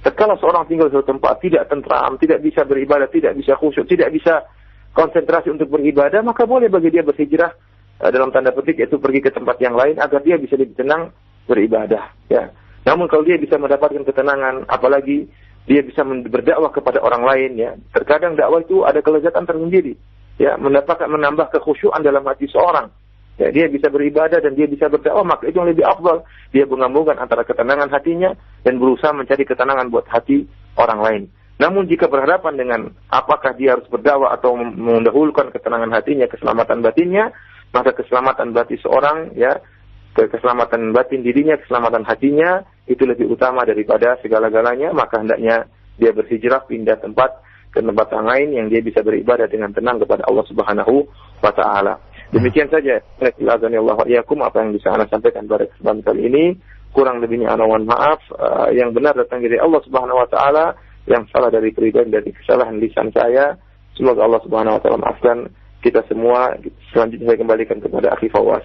Tatkala seorang tinggal di suatu tempat tidak tentram, tidak bisa beribadah, tidak bisa khusyuk, tidak bisa konsentrasi untuk beribadah, maka boleh bagi dia berhijrah dalam tanda petik, yaitu pergi ke tempat yang lain agar dia bisa lebih tenang beribadah, ya. Namun kalau dia bisa mendapatkan ketenangan, apalagi dia bisa berdakwah kepada orang lain, ya. Terkadang dakwah itu ada kelezatan tersendiri, ya, menambah kekhusyuan dalam hati seorang. Ya, dia bisa beribadah dan dia bisa berdakwah, maka itu yang lebih afdal. Dia menggabungkan antara ketenangan hatinya dan berusaha mencari ketenangan buat hati orang lain. Namun jika berhadapan dengan apakah dia harus berdakwah atau mendahulukan ketenangan hatinya, keselamatan batinnya, maka keselamatan batin seorang, ya, keselamatan batin dirinya, keselamatan hatinya itu lebih utama daripada segala-galanya, maka hendaknya dia berhijrah, pindah tempat ke tempat yang lain yang dia bisa beribadah dengan tenang kepada Allah Subhanahu wa taala. Demikian saja Allah yakum apa yang bisa Anda sampaikan pada kesempatan kali ini. Kurang lebihnya ana mohon maaf. Yang benar datang dari Allah Subhanahu wa taala, yang salah dari pribadi, dari kesalahan lisan saya. Semoga Allah Subhanahu wa taala maafkan kita semua. Selanjutnya saya kembalikan kepada Akhi Fawaz.